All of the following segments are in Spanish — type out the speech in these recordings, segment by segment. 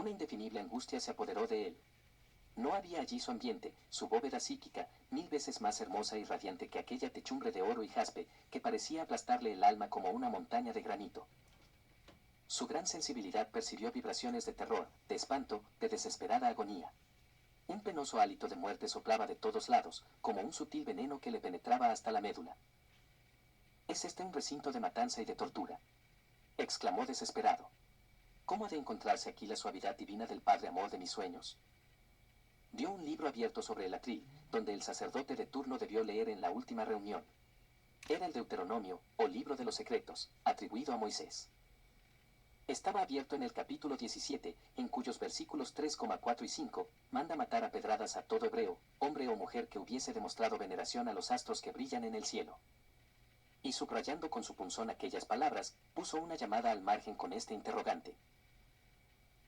Una indefinible angustia se apoderó de él. No había allí su ambiente, su bóveda psíquica, 1000 veces más hermosa y radiante que aquella techumbre de oro y jaspe, que parecía aplastarle el alma como una montaña de granito. Su gran sensibilidad percibió vibraciones de terror, de espanto, de desesperada agonía. Un penoso hálito de muerte soplaba de todos lados, como un sutil veneno que le penetraba hasta la médula. «¿Es este un recinto de matanza y de tortura?», exclamó desesperado. «¿Cómo ha de encontrarse aquí la suavidad divina del Padre Amor de mis sueños?». Vio un libro abierto sobre el atril, donde el sacerdote de turno debió leer en la última reunión. Era el Deuteronomio, o libro de los secretos, atribuido a Moisés. Estaba abierto en el capítulo 17, en cuyos versículos 3, 4 y 5, manda matar a pedradas a todo hebreo, hombre o mujer que hubiese demostrado veneración a los astros que brillan en el cielo. Y subrayando con su punzón aquellas palabras, puso una llamada al margen con este interrogante.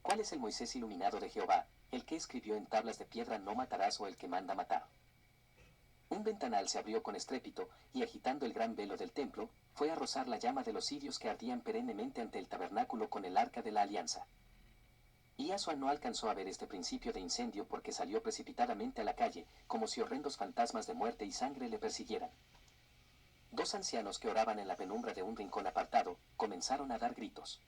¿Cuál es el Moisés iluminado de Jehová, el que escribió en tablas de piedra no matarás o el que manda matar? Un ventanal se abrió con estrépito, y agitando el gran velo del templo, fue a rozar la llama de los cirios que ardían perennemente ante el tabernáculo con el arca de la alianza. Y Asua no alcanzó a ver este principio de incendio porque salió precipitadamente a la calle, como si horrendos fantasmas de muerte y sangre le persiguieran. Dos ancianos que oraban en la penumbra de un rincón apartado, comenzaron a dar gritos.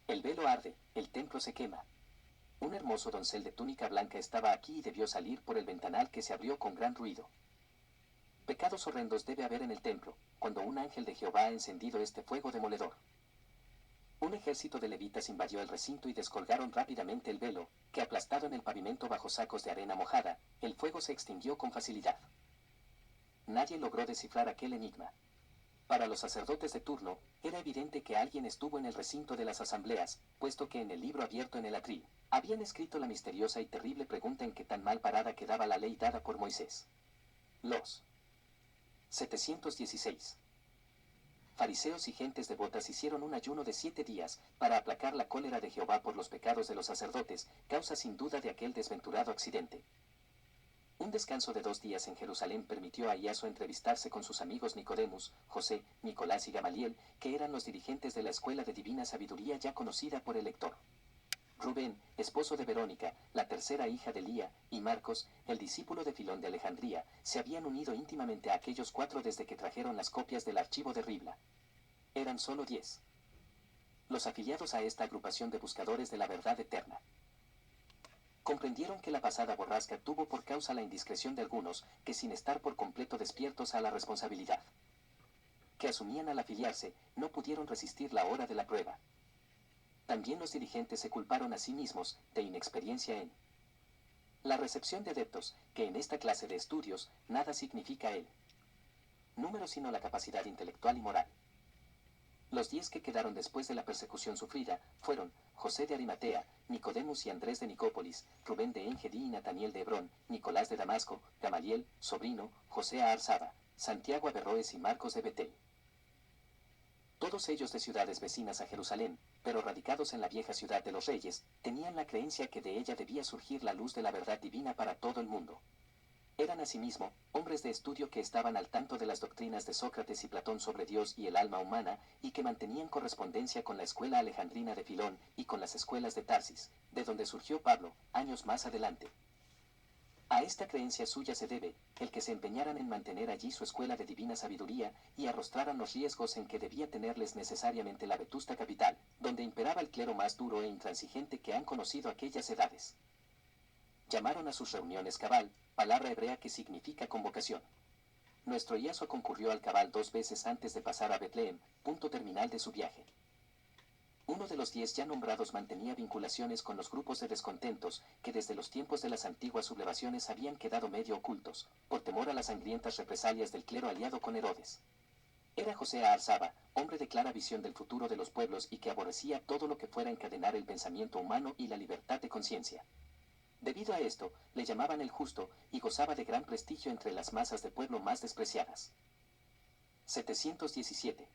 El velo arde, el templo se quema. Un hermoso doncel de túnica blanca estaba aquí y debió salir por el ventanal que se abrió con gran ruido. Pecados horrendos debe haber en el templo, cuando un ángel de Jehová ha encendido este fuego demoledor. Un ejército de levitas invadió el recinto y descolgaron rápidamente el velo, que aplastado en el pavimento bajo sacos de arena mojada, el fuego se extinguió con facilidad. Nadie logró descifrar aquel enigma. Para los sacerdotes de turno, era evidente que alguien estuvo en el recinto de las asambleas, puesto que en el libro abierto en el atril, habían escrito la misteriosa y terrible pregunta en que tan mal parada quedaba la ley dada por Moisés. Los 716 fariseos y gentes devotas hicieron un ayuno de 7 días para aplacar la cólera de Jehová por los pecados de los sacerdotes, causa sin duda de aquel desventurado accidente. Un descanso de 2 días en Jerusalén permitió a Iaso entrevistarse con sus amigos Nicodemus, José, Nicolás y Gamaliel, que eran los dirigentes de la escuela de divina sabiduría ya conocida por el lector. Rubén, esposo de Verónica, la tercera hija de Lía, y Marcos, el discípulo de Filón de Alejandría, se habían unido íntimamente a aquellos 4 desde que trajeron las copias del archivo de Ribla. Eran solo 10. Los afiliados a esta agrupación de buscadores de la verdad eterna. Comprendieron que la pasada borrasca tuvo por causa la indiscreción de algunos, que sin estar por completo despiertos a la responsabilidad que asumían al afiliarse, no pudieron resistir la hora de la prueba. También los dirigentes se culparon a sí mismos de inexperiencia en la recepción de adeptos, que en esta clase de estudios nada significa el número sino la capacidad intelectual y moral. Los 10 que quedaron después de la persecución sufrida fueron José de Arimatea, Nicodemus y Andrés de Nicópolis, Rubén de Engedi y Nataniel de Hebrón, Nicolás de Damasco, Gamaliel, sobrino, José a Arsaba, Santiago Averroes y Marcos de Betel. Todos ellos de ciudades vecinas a Jerusalén, pero radicados en la vieja ciudad de los reyes, tenían la creencia que de ella debía surgir la luz de la verdad divina para todo el mundo. Eran asimismo hombres de estudio que estaban al tanto de las doctrinas de Sócrates y Platón sobre Dios y el alma humana, y que mantenían correspondencia con la escuela alejandrina de Filón y con las escuelas de Tarsis, de donde surgió Pablo, años más adelante. A esta creencia suya se debe el que se empeñaran en mantener allí su escuela de divina sabiduría y arrostraran los riesgos en que debía tenerles necesariamente la vetusta capital, donde imperaba el clero más duro e intransigente que han conocido aquellas edades. Llamaron a sus reuniones cabal, palabra hebrea que significa convocación. Nuestro Iaso concurrió al cabal 2 veces antes de pasar a Betlehem, punto terminal de su viaje. Uno de los 10 ya nombrados mantenía vinculaciones con los grupos de descontentos que desde los tiempos de las antiguas sublevaciones habían quedado medio ocultos, por temor a las sangrientas represalias del clero aliado con Herodes. Era José a Arsaba, hombre de clara visión del futuro de los pueblos y que aborrecía todo lo que fuera encadenar el pensamiento humano y la libertad de conciencia. Debido a esto, le llamaban el justo y gozaba de gran prestigio entre las masas de pueblo más despreciadas. 717.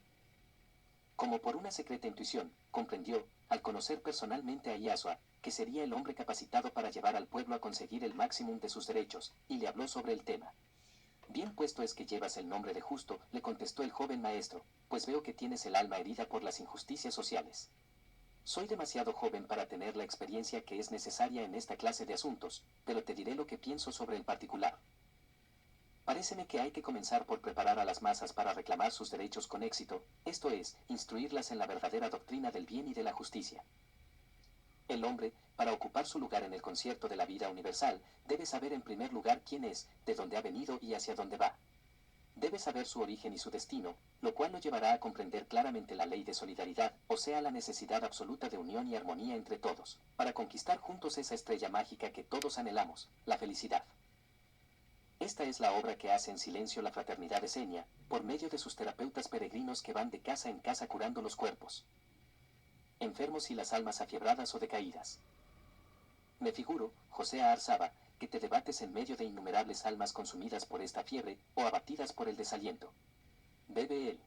Como por una secreta intuición, comprendió, al conocer personalmente a Iasua, que sería el hombre capacitado para llevar al pueblo a conseguir el máximo de sus derechos, y le habló sobre el tema. Bien puesto es que llevas el nombre de justo, le contestó el joven maestro, pues veo que tienes el alma herida por las injusticias sociales. Soy demasiado joven para tener la experiencia que es necesaria en esta clase de asuntos, pero te diré lo que pienso sobre el particular. Paréceme que hay que comenzar por preparar a las masas para reclamar sus derechos con éxito, esto es, instruirlas en la verdadera doctrina del bien y de la justicia. El hombre, para ocupar su lugar en el concierto de la vida universal, debe saber en primer lugar quién es, de dónde ha venido y hacia dónde va. Debe saber su origen y su destino, lo cual lo llevará a comprender claramente la ley de solidaridad, o sea, la necesidad absoluta de unión y armonía entre todos, para conquistar juntos esa estrella mágica que todos anhelamos, la felicidad. Esta es la obra que hace en silencio la fraternidad esenia, por medio de sus terapeutas peregrinos que van de casa en casa curando los cuerpos enfermos y las almas afiebradas o decaídas. Me figuro, José Arzaba, que te debates en medio de innumerables almas consumidas por esta fiebre o abatidas por el desaliento. Bebe él.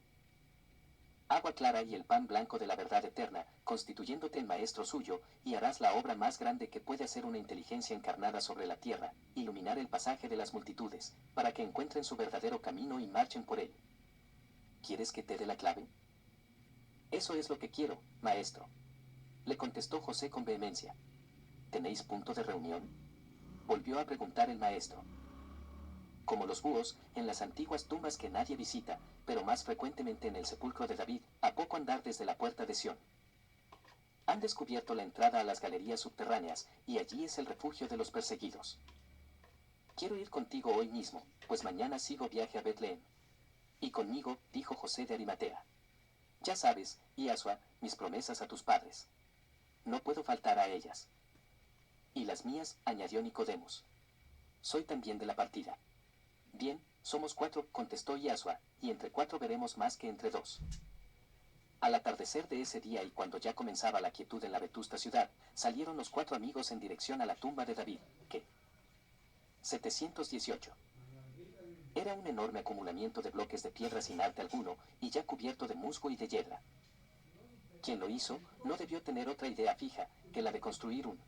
Agua clara y el pan blanco de la verdad eterna, constituyéndote en maestro suyo, y harás la obra más grande que puede hacer una inteligencia encarnada sobre la tierra, iluminar el pasaje de las multitudes, para que encuentren su verdadero camino y marchen por él. ¿Quieres que te dé la clave? Eso es lo que quiero, maestro. Le contestó José con vehemencia. ¿Tenéis punto de reunión? Volvió a preguntar el maestro. Como los búhos, en las antiguas tumbas que nadie visita, pero más frecuentemente en el sepulcro de David, a poco andar desde la puerta de Sión. Han descubierto la entrada a las galerías subterráneas, y allí es el refugio de los perseguidos. Quiero ir contigo hoy mismo, pues mañana sigo viaje a Betlén. Y conmigo, dijo José de Arimatea. Ya sabes, Iasua, mis promesas a tus padres. No puedo faltar a ellas. Y las mías, añadió Nicodemos. Soy también de la partida. Bien, somos 4, contestó Iasua, y entre 4 veremos más que entre 2. Al atardecer de ese día y cuando ya comenzaba la quietud en la vetusta ciudad, salieron los 4 amigos en dirección a la tumba de David, que 718. Era un enorme acumulamiento de bloques de piedra sin arte alguno, y ya cubierto de musgo y de hiedra. Quien lo hizo, no debió tener otra idea fija, que la de construir un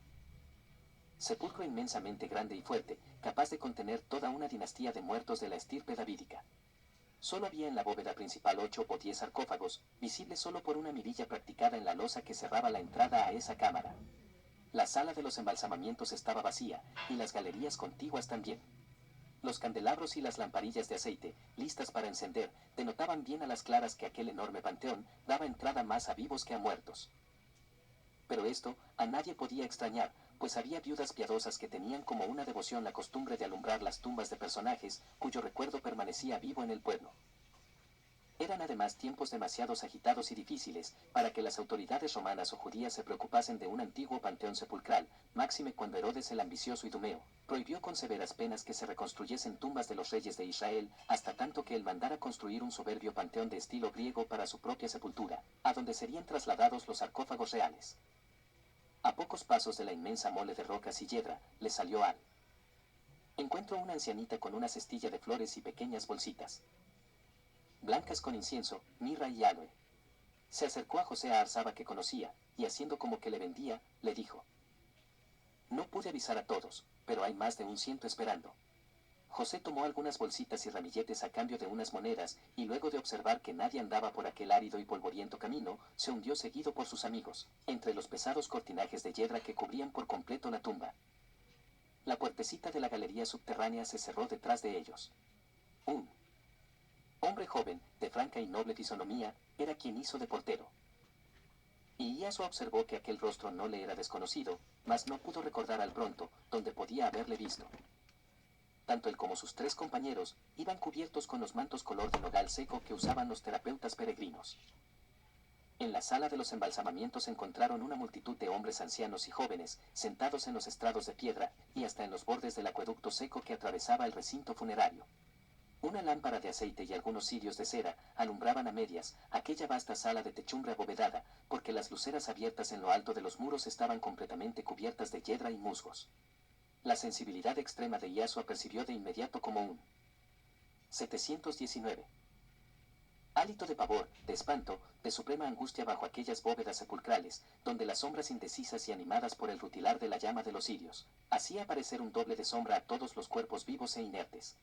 sepulcro inmensamente grande y fuerte, capaz de contener toda una dinastía de muertos de la estirpe davídica. Solo había en la bóveda principal 8 o 10 sarcófagos, visibles solo por una mirilla practicada en la losa que cerraba la entrada a esa cámara. La sala de los embalsamamientos estaba vacía, y las galerías contiguas también. Los candelabros y las lamparillas de aceite, listas para encender, denotaban bien a las claras que aquel enorme panteón daba entrada más a vivos que a muertos. Pero esto a nadie podía extrañar, pues había viudas piadosas que tenían como una devoción la costumbre de alumbrar las tumbas de personajes cuyo recuerdo permanecía vivo en el pueblo. Eran además tiempos demasiado agitados y difíciles para que las autoridades romanas o judías se preocupasen de un antiguo panteón sepulcral, máxime cuando Herodes el ambicioso Idumeo prohibió con severas penas que se reconstruyesen tumbas de los reyes de Israel, hasta tanto que él mandara construir un soberbio panteón de estilo griego para su propia sepultura, a donde serían trasladados los sarcófagos reales. A pocos pasos de la inmensa mole de rocas y hiedra, le salió al encuentro una ancianita con una cestilla de flores y pequeñas bolsitas blancas con incienso, mirra y aloe. Se acercó a José Arzaba que conocía, y haciendo como que le vendía, le dijo. No pude avisar a todos, pero hay más de un 100 esperando. José tomó algunas bolsitas y ramilletes a cambio de unas monedas, y luego de observar que nadie andaba por aquel árido y polvoriento camino, se hundió seguido por sus amigos, entre los pesados cortinajes de hiedra que cubrían por completo la tumba. La puertecita de la galería subterránea se cerró detrás de ellos. Un hombre joven, de franca y noble fisonomía, era quien hizo de portero. Y Iasua observó que aquel rostro no le era desconocido, mas no pudo recordar al pronto donde podía haberle visto. Tanto él como sus 3 compañeros iban cubiertos con los mantos color de nogal seco que usaban los terapeutas peregrinos. En la sala de los embalsamamientos encontraron una multitud de hombres ancianos y jóvenes, sentados en los estrados de piedra, y hasta en los bordes del acueducto seco que atravesaba el recinto funerario. Una lámpara de aceite y algunos cirios de cera alumbraban a medias aquella vasta sala de techumbre abovedada, porque las luceras abiertas en lo alto de los muros estaban completamente cubiertas de hiedra y musgos. La sensibilidad extrema de Iasua percibió de inmediato como un 719. Hálito de pavor, de espanto, de suprema angustia bajo aquellas bóvedas sepulcrales, donde las sombras indecisas y animadas por el rutilar de la llama de los cirios, hacía aparecer un doble de sombra a todos los cuerpos vivos e inertes.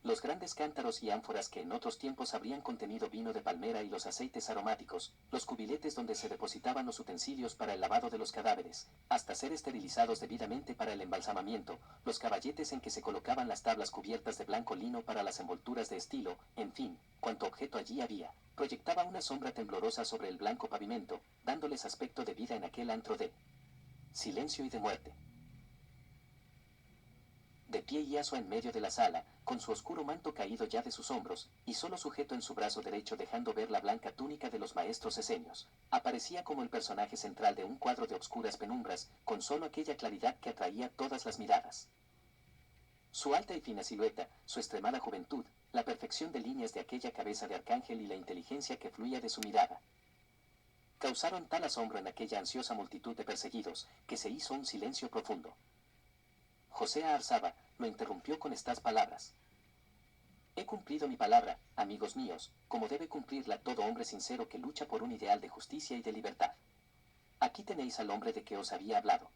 Los grandes cántaros y ánforas que en otros tiempos habrían contenido vino de palmera y los aceites aromáticos, los cubiletes donde se depositaban los utensilios para el lavado de los cadáveres, hasta ser esterilizados debidamente para el embalsamamiento, los caballetes en que se colocaban las tablas cubiertas de blanco lino para las envolturas de estilo, en fin, cuanto objeto allí había, proyectaba una sombra temblorosa sobre el blanco pavimento, dándoles aspecto de vida en aquel antro de silencio y de muerte. De pie Iaso en medio de la sala, con su oscuro manto caído ya de sus hombros, y solo sujeto en su brazo derecho dejando ver la blanca túnica de los maestros esenios, aparecía como el personaje central de un cuadro de obscuras penumbras, con solo aquella claridad que atraía todas las miradas. Su alta y fina silueta, su extremada juventud, la perfección de líneas de aquella cabeza de arcángel y la inteligencia que fluía de su mirada, causaron tal asombro en aquella ansiosa multitud de perseguidos, que se hizo un silencio profundo. José Arzaba lo interrumpió con estas palabras. He cumplido mi palabra, amigos míos, como debe cumplirla todo hombre sincero que lucha por un ideal de justicia y de libertad. Aquí tenéis al hombre de que os había hablado.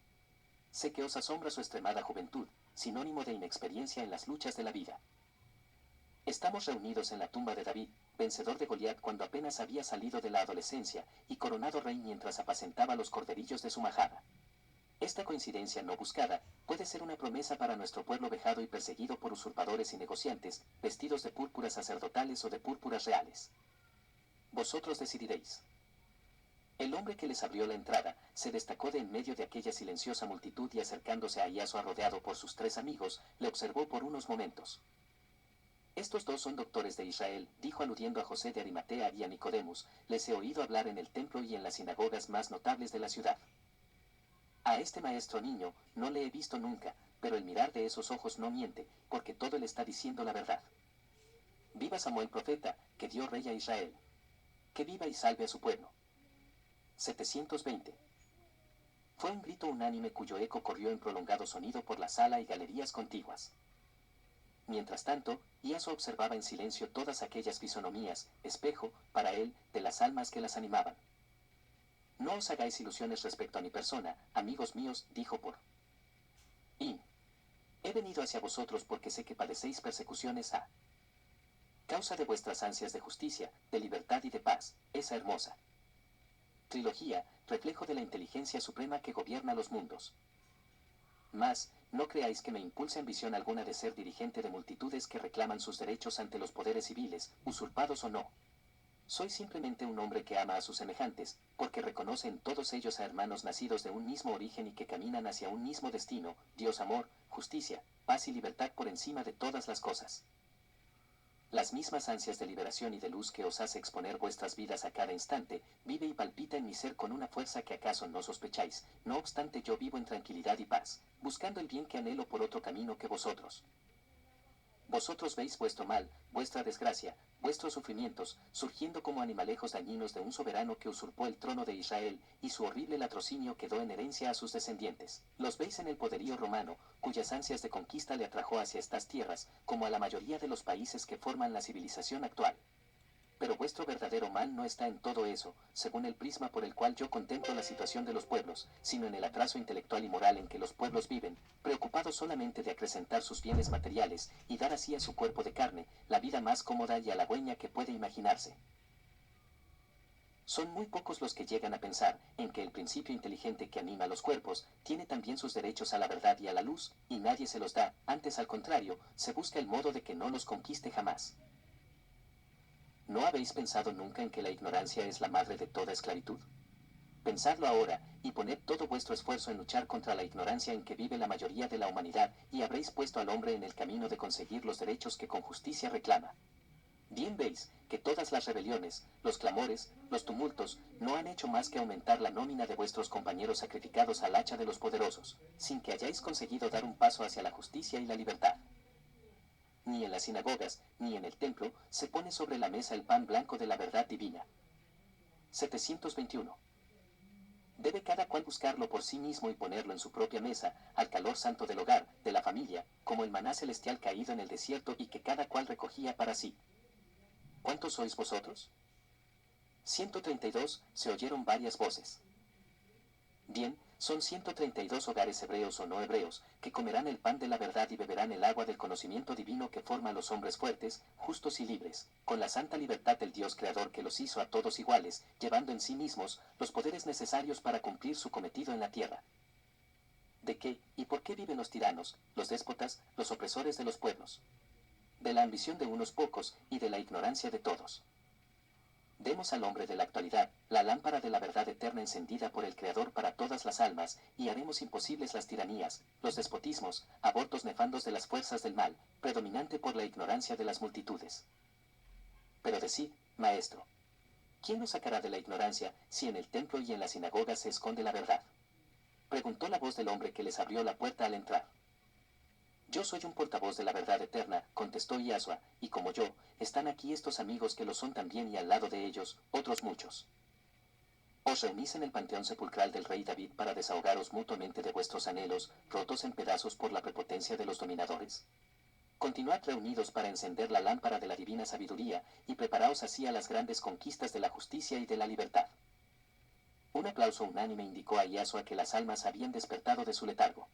Sé que os asombra su extremada juventud, sinónimo de inexperiencia en las luchas de la vida. Estamos reunidos en la tumba de David, vencedor de Goliat cuando apenas había salido de la adolescencia, y coronado rey mientras apacentaba los corderillos de su majada. Esta coincidencia no buscada puede ser una promesa para nuestro pueblo vejado y perseguido por usurpadores y negociantes, vestidos de púrpuras sacerdotales o de púrpuras reales. Vosotros decidiréis. El hombre que les abrió la entrada se destacó de en medio de aquella silenciosa multitud y acercándose a Iaso rodeado por sus 3 amigos, le observó por unos momentos. Estos 2 son doctores de Israel, dijo aludiendo a José de Arimatea y a Nicodemus, les he oído hablar en el templo y en las sinagogas más notables de la ciudad. A este maestro niño no le he visto nunca, pero el mirar de esos ojos no miente, porque todo le está diciendo la verdad. Viva Samuel profeta, que dio rey a Israel. Que viva y salve a su pueblo. 720. Fue un grito unánime cuyo eco corrió en prolongado sonido por la sala y galerías contiguas. Mientras tanto, Iaso observaba en silencio todas aquellas fisonomías, espejo, para él, de las almas que las animaban. No os hagáis ilusiones respecto a mi persona, amigos míos, dijo por fin. He venido hacia vosotros porque sé que padecéis persecuciones a causa de vuestras ansias de justicia, de libertad y de paz, esa hermosa trilogía, reflejo de la inteligencia suprema que gobierna los mundos. Mas, no creáis que me impulse ambición alguna de ser dirigente de multitudes que reclaman sus derechos ante los poderes civiles, usurpados o no. Soy simplemente un hombre que ama a sus semejantes, porque reconoce en todos ellos a hermanos nacidos de un mismo origen y que caminan hacia un mismo destino, Dios amor, justicia, paz y libertad por encima de todas las cosas. Las mismas ansias de liberación y de luz que os hace exponer vuestras vidas a cada instante, vive y palpita en mi ser con una fuerza que acaso no sospecháis, no obstante yo vivo en tranquilidad y paz, buscando el bien que anhelo por otro camino que vosotros. Vosotros veis vuestro mal, vuestra desgracia, vuestros sufrimientos, surgiendo como animalejos dañinos de un soberano que usurpó el trono de Israel, y su horrible latrocinio quedó en herencia a sus descendientes. Los veis en el poderío romano, cuyas ansias de conquista le atrajo hacia estas tierras, como a la mayoría de los países que forman la civilización actual. Pero vuestro verdadero mal no está en todo eso, según el prisma por el cual yo contemplo la situación de los pueblos, sino en el atraso intelectual y moral en que los pueblos viven, preocupados solamente de acrecentar sus bienes materiales y dar así a su cuerpo de carne la vida más cómoda y halagüeña que puede imaginarse. Son muy pocos los que llegan a pensar en que el principio inteligente que anima los cuerpos tiene también sus derechos a la verdad y a la luz, y nadie se los da, antes al contrario, se busca el modo de que no los conquiste jamás. ¿No habéis pensado nunca en que la ignorancia es la madre de toda esclavitud? Pensadlo ahora, y poned todo vuestro esfuerzo en luchar contra la ignorancia en que vive la mayoría de la humanidad, y habréis puesto al hombre en el camino de conseguir los derechos que con justicia reclama. Bien veis, que todas las rebeliones, los clamores, los tumultos, no han hecho más que aumentar la nómina de vuestros compañeros sacrificados al hacha de los poderosos, sin que hayáis conseguido dar un paso hacia la justicia y la libertad. Ni en las sinagogas, ni en el templo, se pone sobre la mesa el pan blanco de la verdad divina. 721. Debe cada cual buscarlo por sí mismo y ponerlo en su propia mesa, al calor santo del hogar, de la familia, como el maná celestial caído en el desierto y que cada cual recogía para sí. ¿Cuántos sois vosotros? 132, se oyeron varias voces. Bien, Son 132 hogares hebreos o no hebreos, que comerán el pan de la verdad y beberán el agua del conocimiento divino que forma a los hombres fuertes, justos y libres, con la santa libertad del Dios Creador que los hizo a todos iguales, llevando en sí mismos los poderes necesarios para cumplir su cometido en la tierra. ¿De qué y por qué viven los tiranos, los déspotas, los opresores de los pueblos? De la ambición de unos pocos y de la ignorancia de todos. Demos al hombre de la actualidad la lámpara de la verdad eterna encendida por el Creador para todas las almas, y haremos imposibles las tiranías, los despotismos, abortos nefandos de las fuerzas del mal, predominante por la ignorancia de las multitudes. Pero decid, maestro, ¿quién nos sacará de la ignorancia si en el templo y en la sinagoga se esconde la verdad? Preguntó la voz del hombre que les abrió la puerta al entrar. Yo soy un portavoz de la verdad eterna, contestó Yahshua, y como yo, están aquí estos amigos que lo son también y al lado de ellos, otros muchos. ¿Os reunís en el panteón sepulcral del rey David para desahogaros mutuamente de vuestros anhelos, rotos en pedazos por la prepotencia de los dominadores? Continuad reunidos para encender la lámpara de la divina sabiduría, y preparaos así a las grandes conquistas de la justicia y de la libertad. Un aplauso unánime indicó a Yahshua que las almas habían despertado de su letargo.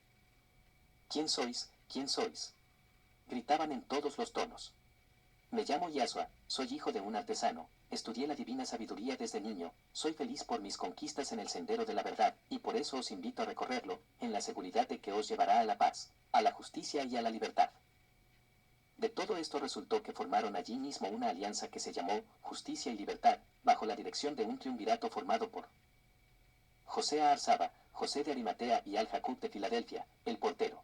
¿Quién sois? ¿Quién sois? Gritaban en todos los tonos. Me llamo Yahshua, soy hijo de un artesano, estudié la divina sabiduría desde niño, soy feliz por mis conquistas en el sendero de la verdad, y por eso os invito a recorrerlo, en la seguridad de que os llevará a la paz, a la justicia y a la libertad. De todo esto resultó que formaron allí mismo una alianza que se llamó Justicia y Libertad, bajo la dirección de un triunvirato formado por José a Arzaba, José de Arimatea y Al-Jacob de Filadelfia, el portero,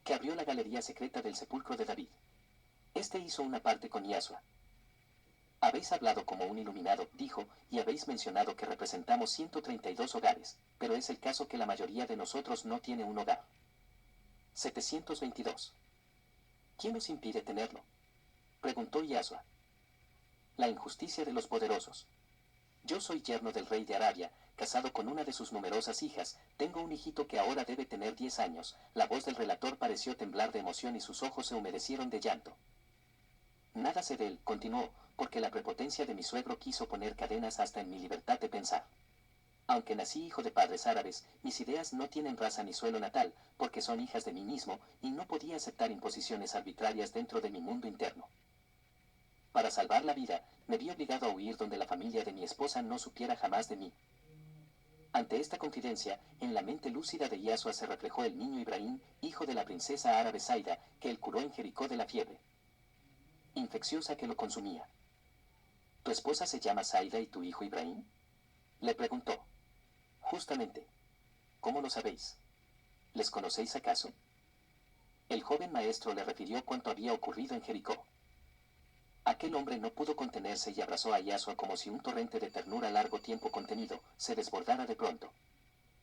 que abrió la galería secreta del sepulcro de David. Este hizo una parte con Yahshua. Habéis hablado como un iluminado, dijo, y habéis mencionado que representamos 132 hogares, pero es el caso que la mayoría de nosotros no tiene un hogar. 722. ¿Quién os impide tenerlo? Preguntó Yahshua. La injusticia de los poderosos. Yo soy yerno del rey de Arabia, casado con una de sus numerosas hijas, tengo un hijito que ahora debe tener 10 años. La voz del relator pareció temblar de emoción y sus ojos se humedecieron de llanto. Nada sé de él, continuó, porque la prepotencia de mi suegro quiso poner cadenas hasta en mi libertad de pensar. Aunque nací hijo de padres árabes, mis ideas no tienen raza ni suelo natal, porque son hijas de mí mismo, y no podía aceptar imposiciones arbitrarias dentro de mi mundo interno. Para salvar la vida, me vi obligado a huir donde la familia de mi esposa no supiera jamás de mí. Ante esta confidencia, en la mente lúcida de Yahshua se reflejó el niño Ibrahim, hijo de la princesa árabe Zaida, que él curó en Jericó de la fiebre infecciosa que lo consumía. ¿Tu esposa se llama Zaida y tu hijo Ibrahim? Le preguntó. Justamente. ¿Cómo lo sabéis? ¿Les conocéis acaso? El joven maestro le refirió cuanto había ocurrido en Jericó. Aquel hombre no pudo contenerse y abrazó a Yahshua como si un torrente de ternura largo tiempo contenido se desbordara de pronto.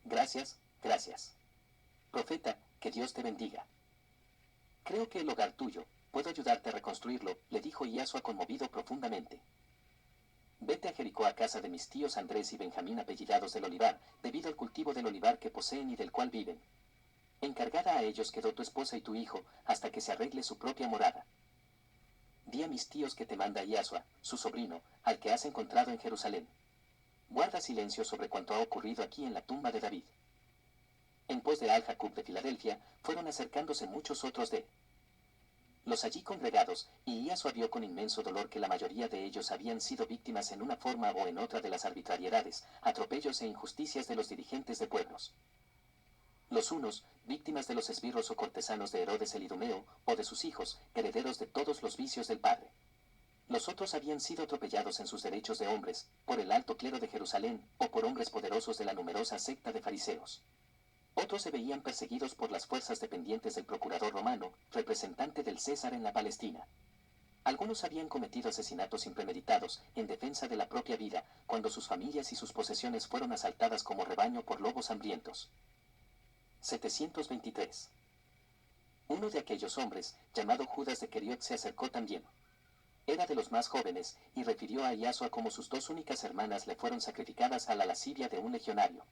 Gracias, gracias. Profeta, que Dios te bendiga. Creo que el hogar tuyo, puedo ayudarte a reconstruirlo, le dijo Yahshua conmovido profundamente. Vete a Jericó a casa de mis tíos Andrés y Benjamín apellidados del olivar, debido al cultivo del olivar que poseen y del cual viven. Encargada a ellos quedó tu esposa y tu hijo, hasta que se arregle su propia morada. Di a mis tíos que te manda Yahshua, su sobrino, al que has encontrado en Jerusalén. Guarda silencio sobre cuanto ha ocurrido aquí en la tumba de David. En pos de Al-Jacob de Filadelfia, fueron acercándose muchos otros de los allí congregados, y Yahshua vio con inmenso dolor que la mayoría de ellos habían sido víctimas en una forma o en otra de las arbitrariedades, atropellos e injusticias de los dirigentes de pueblos. Los unos, víctimas de los esbirros o cortesanos de Herodes el Idumeo, o de sus hijos, herederos de todos los vicios del padre. Los otros habían sido atropellados en sus derechos de hombres, por el alto clero de Jerusalén, o por hombres poderosos de la numerosa secta de fariseos. Otros se veían perseguidos por las fuerzas dependientes del procurador romano, representante del César en la Palestina. Algunos habían cometido asesinatos impremeditados, en defensa de la propia vida, cuando sus familias y sus posesiones fueron asaltadas como rebaño por lobos hambrientos. 723. Uno de aquellos hombres, llamado Judas de Queriot, se acercó también. Era de los más jóvenes, y refirió a Yahshua como sus dos únicas hermanas le fueron sacrificadas a la lascivia de un legionario.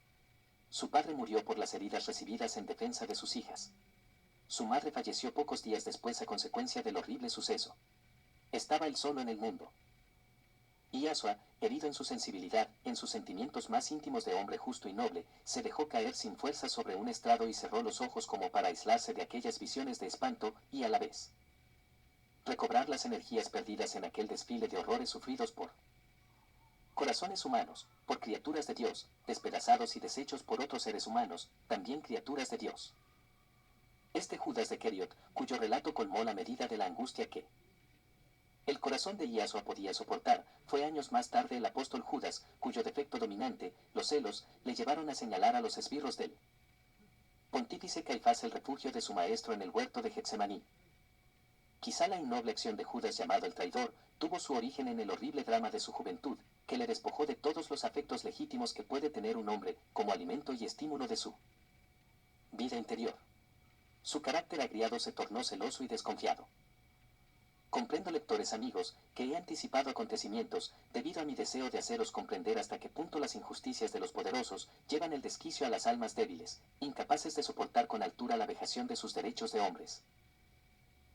Su padre murió por las heridas recibidas en defensa de sus hijas. Su madre falleció pocos días después a consecuencia del horrible suceso. Estaba él solo en el mundo. Y Asua, herido en su sensibilidad, en sus sentimientos más íntimos de hombre justo y noble, se dejó caer sin fuerza sobre un estrado y cerró los ojos como para aislarse de aquellas visiones de espanto, y a la vez recobrar las energías perdidas en aquel desfile de horrores sufridos por corazones humanos, por criaturas de Dios, despedazados y deshechos por otros seres humanos, también criaturas de Dios. Este Judas de Keriot, cuyo relato colmó la medida de la angustia que el corazón de Iasua podía soportar, fue años más tarde el apóstol Judas, cuyo defecto dominante, los celos, le llevaron a señalar a los esbirros del pontífice Caifás el refugio de su maestro en el huerto de Getsemaní. Quizá la innoble acción de Judas llamado el traidor tuvo su origen en el horrible drama de su juventud, que le despojó de todos los afectos legítimos que puede tener un hombre, como alimento y estímulo de su vida interior. Su carácter agriado se tornó celoso y desconfiado. Comprendo, lectores amigos, que he anticipado acontecimientos, debido a mi deseo de haceros comprender hasta qué punto las injusticias de los poderosos llevan el desquicio a las almas débiles, incapaces de soportar con altura la vejación de sus derechos de hombres.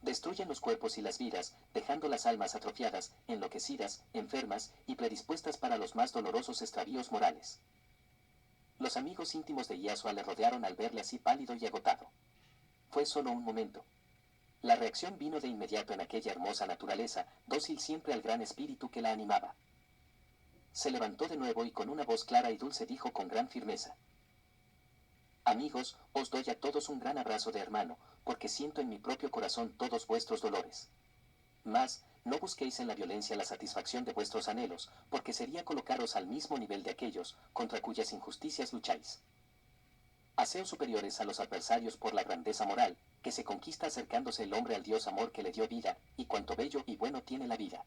Destruyen los cuerpos y las vidas, dejando las almas atrofiadas, enloquecidas, enfermas y predispuestas para los más dolorosos extravíos morales. Los amigos íntimos de Iasua le rodearon al verle así pálido y agotado. Fue solo un momento. La reacción vino de inmediato en aquella hermosa naturaleza, dócil siempre al gran espíritu que la animaba. Se levantó de nuevo y con una voz clara y dulce dijo con gran firmeza: Amigos, os doy a todos un gran abrazo de hermano, porque siento en mi propio corazón todos vuestros dolores. Mas, no busquéis en la violencia la satisfacción de vuestros anhelos, porque sería colocaros al mismo nivel de aquellos, contra cuyas injusticias lucháis. Haceos superiores a los adversarios por la grandeza moral, que se conquista acercándose el hombre al Dios amor que le dio vida, y cuanto bello y bueno tiene la vida.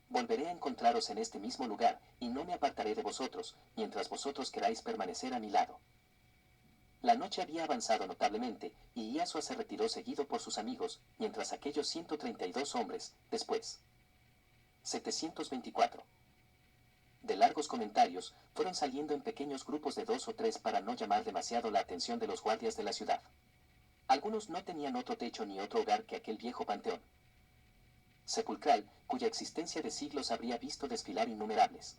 Volveré a encontraros en este mismo lugar, y no me apartaré de vosotros, mientras vosotros queráis permanecer a mi lado. La noche había avanzado notablemente, y Iasua se retiró seguido por sus amigos, mientras aquellos 132 hombres, después 724 de largos comentarios, fueron saliendo en pequeños grupos de 2 o 3 para no llamar demasiado la atención de los guardias de la ciudad. Algunos no tenían otro techo ni otro hogar que aquel viejo panteón sepulcral, cuya existencia de siglos habría visto desfilar innumerables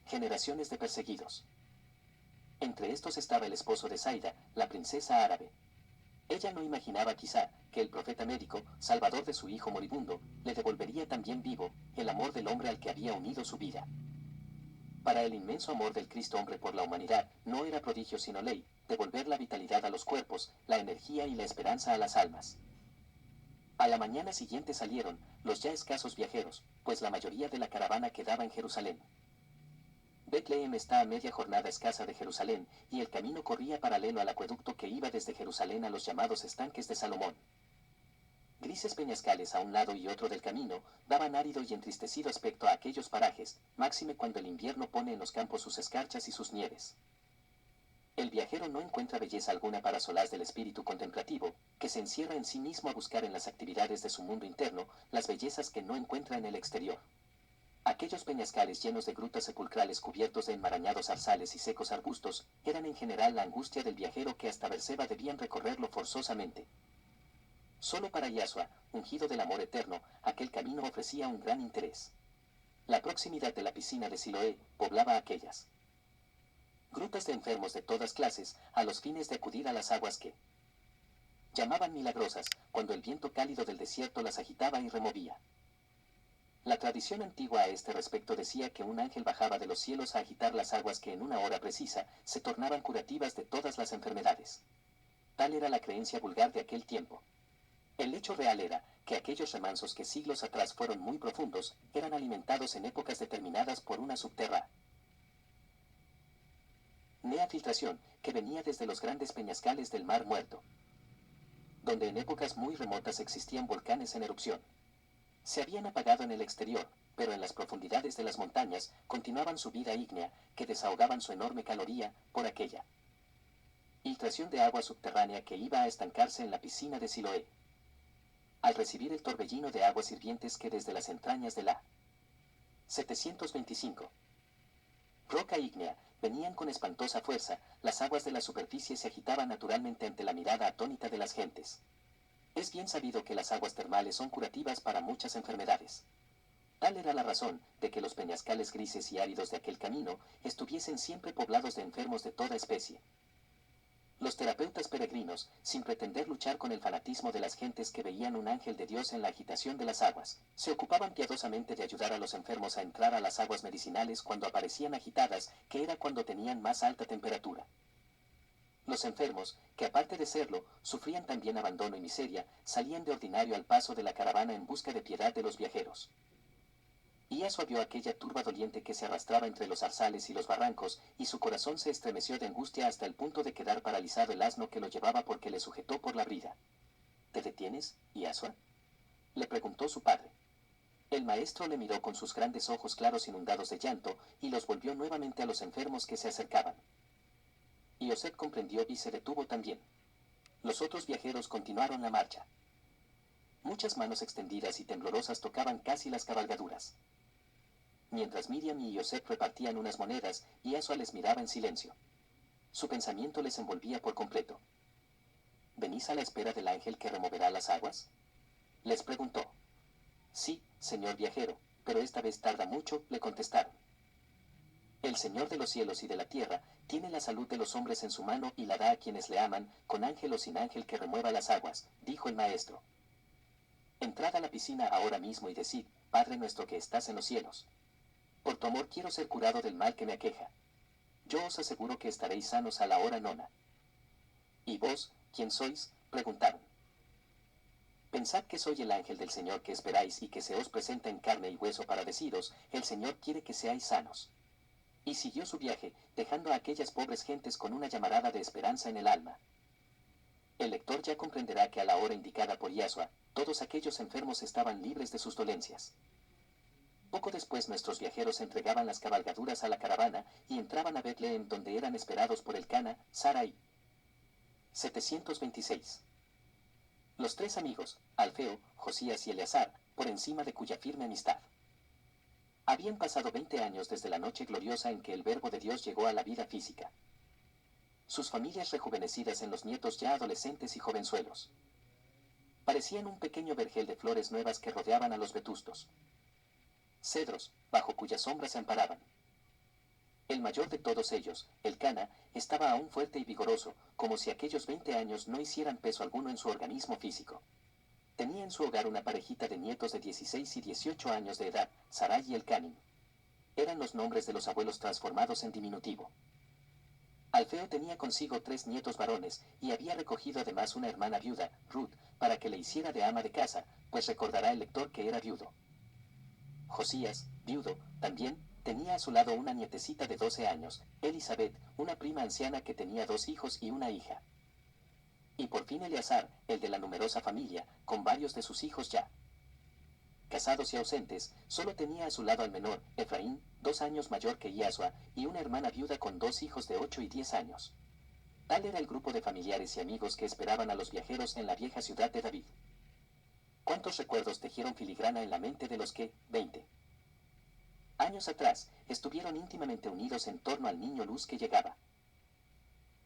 generaciones de perseguidos. Entre estos estaba el esposo de Zaida, la princesa árabe. Ella no imaginaba quizá que el profeta médico, salvador de su hijo moribundo, le devolvería también vivo el amor del hombre al que había unido su vida. Para el inmenso amor del Cristo hombre por la humanidad, no era prodigio sino ley, devolver la vitalidad a los cuerpos, la energía y la esperanza a las almas. A la mañana siguiente salieron, los ya escasos viajeros, pues la mayoría de la caravana quedaba en Jerusalén. Betlehem está a media jornada escasa de Jerusalén, y el camino corría paralelo al acueducto que iba desde Jerusalén a los llamados estanques de Salomón. Grises peñascales a un lado y otro del camino, daban árido y entristecido aspecto a aquellos parajes, máxime cuando el invierno pone en los campos sus escarchas y sus nieves. El viajero no encuentra belleza alguna para solaz del espíritu contemplativo, que se encierra en sí mismo a buscar en las actividades de su mundo interno, las bellezas que no encuentra en el exterior. Aquellos peñascales llenos de grutas sepulcrales cubiertos de enmarañados zarzales y secos arbustos, eran en general la angustia del viajero que hasta Berseba debían recorrerlo forzosamente. Solo para Iasua, ungido del amor eterno, aquel camino ofrecía un gran interés. La proximidad de la piscina de Siloé poblaba aquellas grutas de enfermos de todas clases, a los fines de acudir a las aguas que llamaban milagrosas, cuando el viento cálido del desierto las agitaba y removía. La tradición antigua a este respecto decía que un ángel bajaba de los cielos a agitar las aguas que en una hora precisa se tornaban curativas de todas las enfermedades. Tal era la creencia vulgar de aquel tiempo. El hecho real era que aquellos remansos que siglos atrás fueron muy profundos, eran alimentados en épocas determinadas por una subterránea filtración que venía desde los grandes peñascales del Mar Muerto, donde en épocas muy remotas existían volcanes en erupción. Se habían apagado en el exterior, pero en las profundidades de las montañas continuaban su vida ígnea, que desahogaban su enorme caloría por aquella filtración de agua subterránea que iba a estancarse en la piscina de Siloé. Al recibir el torbellino de aguas hirvientes que desde las entrañas de la 725 roca ígnea venían con espantosa fuerza, las aguas de la superficie se agitaban naturalmente ante la mirada atónita de las gentes. Es bien sabido que las aguas termales son curativas para muchas enfermedades. Tal era la razón de que los peñascales grises y áridos de aquel camino estuviesen siempre poblados de enfermos de toda especie. Los terapeutas peregrinos, sin pretender luchar con el fanatismo de las gentes que veían un ángel de Dios en la agitación de las aguas, se ocupaban piadosamente de ayudar a los enfermos a entrar a las aguas medicinales cuando aparecían agitadas, que era cuando tenían más alta temperatura. Los enfermos, que aparte de serlo, sufrían también abandono y miseria, salían de ordinario al paso de la caravana en busca de piedad de los viajeros. Iasua vio aquella turba doliente que se arrastraba entre los zarzales y los barrancos, y su corazón se estremeció de angustia hasta el punto de quedar paralizado el asno que lo llevaba porque le sujetó por la brida. ¿Te detienes, Iasua?, le preguntó su padre. El maestro le miró con sus grandes ojos claros inundados de llanto, y los volvió nuevamente a los enfermos que se acercaban. Iosef comprendió y se detuvo también. Los otros viajeros continuaron la marcha. Muchas manos extendidas y temblorosas tocaban casi las cabalgaduras. Mientras Miriam y Iosef repartían unas monedas, Iasua les miraba en silencio. Su pensamiento les envolvía por completo. ¿Venís a la espera del ángel que removerá las aguas?, les preguntó. Sí, señor viajero, pero esta vez tarda mucho, le contestaron. El Señor de los cielos y de la tierra tiene la salud de los hombres en su mano y la da a quienes le aman, con ángel o sin ángel que remueva las aguas, dijo el maestro. Entrad a la piscina ahora mismo y decid, Padre nuestro que estás en los cielos. Por tu amor quiero ser curado del mal que me aqueja. Yo os aseguro que estaréis sanos a la hora nona. ¿Y vos, quién sois?, preguntaron. Pensad que soy el ángel del Señor que esperáis y que se os presenta en carne y hueso para deciros, el Señor quiere que seáis sanos. Y siguió su viaje, dejando a aquellas pobres gentes con una llamarada de esperanza en el alma. El lector ya comprenderá que a la hora indicada por Iasua, todos aquellos enfermos estaban libres de sus dolencias. Poco después nuestros viajeros entregaban las cabalgaduras a la caravana y entraban a Betlehem donde eran esperados por el Cana, Sarai. 726. Los tres amigos, Alfeo, Josías y Eleazar, por encima de cuya firme amistad. Habían pasado 20 años desde la noche gloriosa en que el Verbo de Dios llegó a la vida física. Sus familias rejuvenecidas en los nietos ya adolescentes y jovenzuelos. Parecían un pequeño vergel de flores nuevas que rodeaban a los vetustos cedros, bajo cuya sombra se amparaban. El mayor de todos ellos, el Cana, estaba aún fuerte y vigoroso, como si aquellos 20 años no hicieran peso alguno en su organismo físico. Tenía en su hogar una parejita de nietos de 16 y 18 años de edad, Sarai y Elcanim. Eran los nombres de los abuelos transformados en diminutivo. Alfeo tenía consigo 3 nietos varones, y había recogido además una hermana viuda, Ruth, para que le hiciera de ama de casa, pues recordará el lector que era viudo. Josías, viudo, también, tenía a su lado una nietecita de 12 años, Elizabeth, una prima anciana que tenía 2 hijos y una hija. Y por fin Eleazar, el de la numerosa familia, con varios de sus hijos ya casados y ausentes, solo tenía a su lado al menor, Efraín, 2 años mayor que Iasua, y una hermana viuda con 2 hijos de 8 y 10 años. Tal era el grupo de familiares y amigos que esperaban a los viajeros en la vieja ciudad de David. ¿Cuántos recuerdos tejieron filigrana en la mente de los que, 20 años atrás, estuvieron íntimamente unidos en torno al niño luz que llegaba?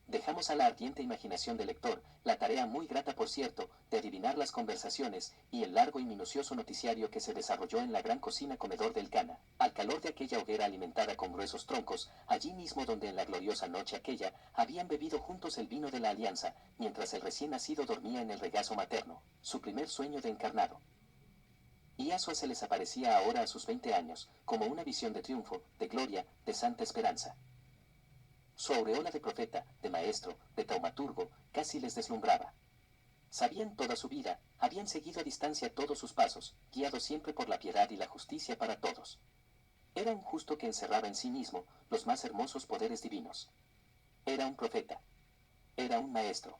Dejamos a la ardiente imaginación del lector, la tarea muy grata por cierto, de adivinar las conversaciones y el largo y minucioso noticiario que se desarrolló en la gran cocina comedor del Cana, al calor de aquella hoguera alimentada con gruesos troncos, allí mismo donde en la gloriosa noche aquella habían bebido juntos el vino de la alianza, mientras el recién nacido dormía en el regazo materno, su primer sueño de encarnado. Iasua se les aparecía ahora a sus 20 años, como una visión de triunfo, de gloria, de santa esperanza. Su aureola de profeta, de maestro, de taumaturgo, casi les deslumbraba. Sabían toda su vida, habían seguido a distancia todos sus pasos, guiados siempre por la piedad y la justicia para todos. Era un justo que encerraba en sí mismo los más hermosos poderes divinos. Era un profeta. Era un maestro.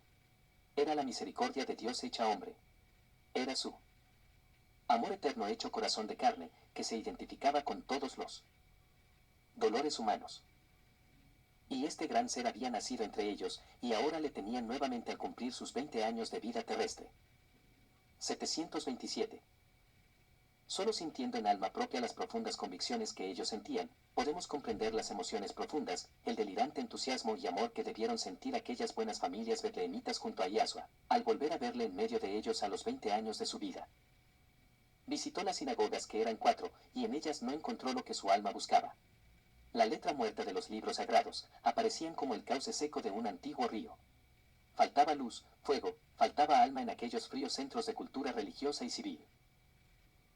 Era la misericordia de Dios hecha hombre. Era su amor eterno hecho corazón de carne, que se identificaba con todos los dolores humanos. Y este gran ser había nacido entre ellos, y ahora le tenían nuevamente al cumplir sus 20 años de vida terrestre. 727. Solo sintiendo en alma propia las profundas convicciones que ellos sentían, podemos comprender las emociones profundas, el delirante entusiasmo y amor que debieron sentir aquellas buenas familias betlehemitas junto a Iasua, al volver a verle en medio de ellos a los 20 años de su vida. Visitó las sinagogas, que eran 4, y en ellas no encontró lo que su alma buscaba. La letra muerta de los libros sagrados aparecían como el cauce seco de un antiguo río. Faltaba luz, fuego, faltaba alma en aquellos fríos centros de cultura religiosa y civil.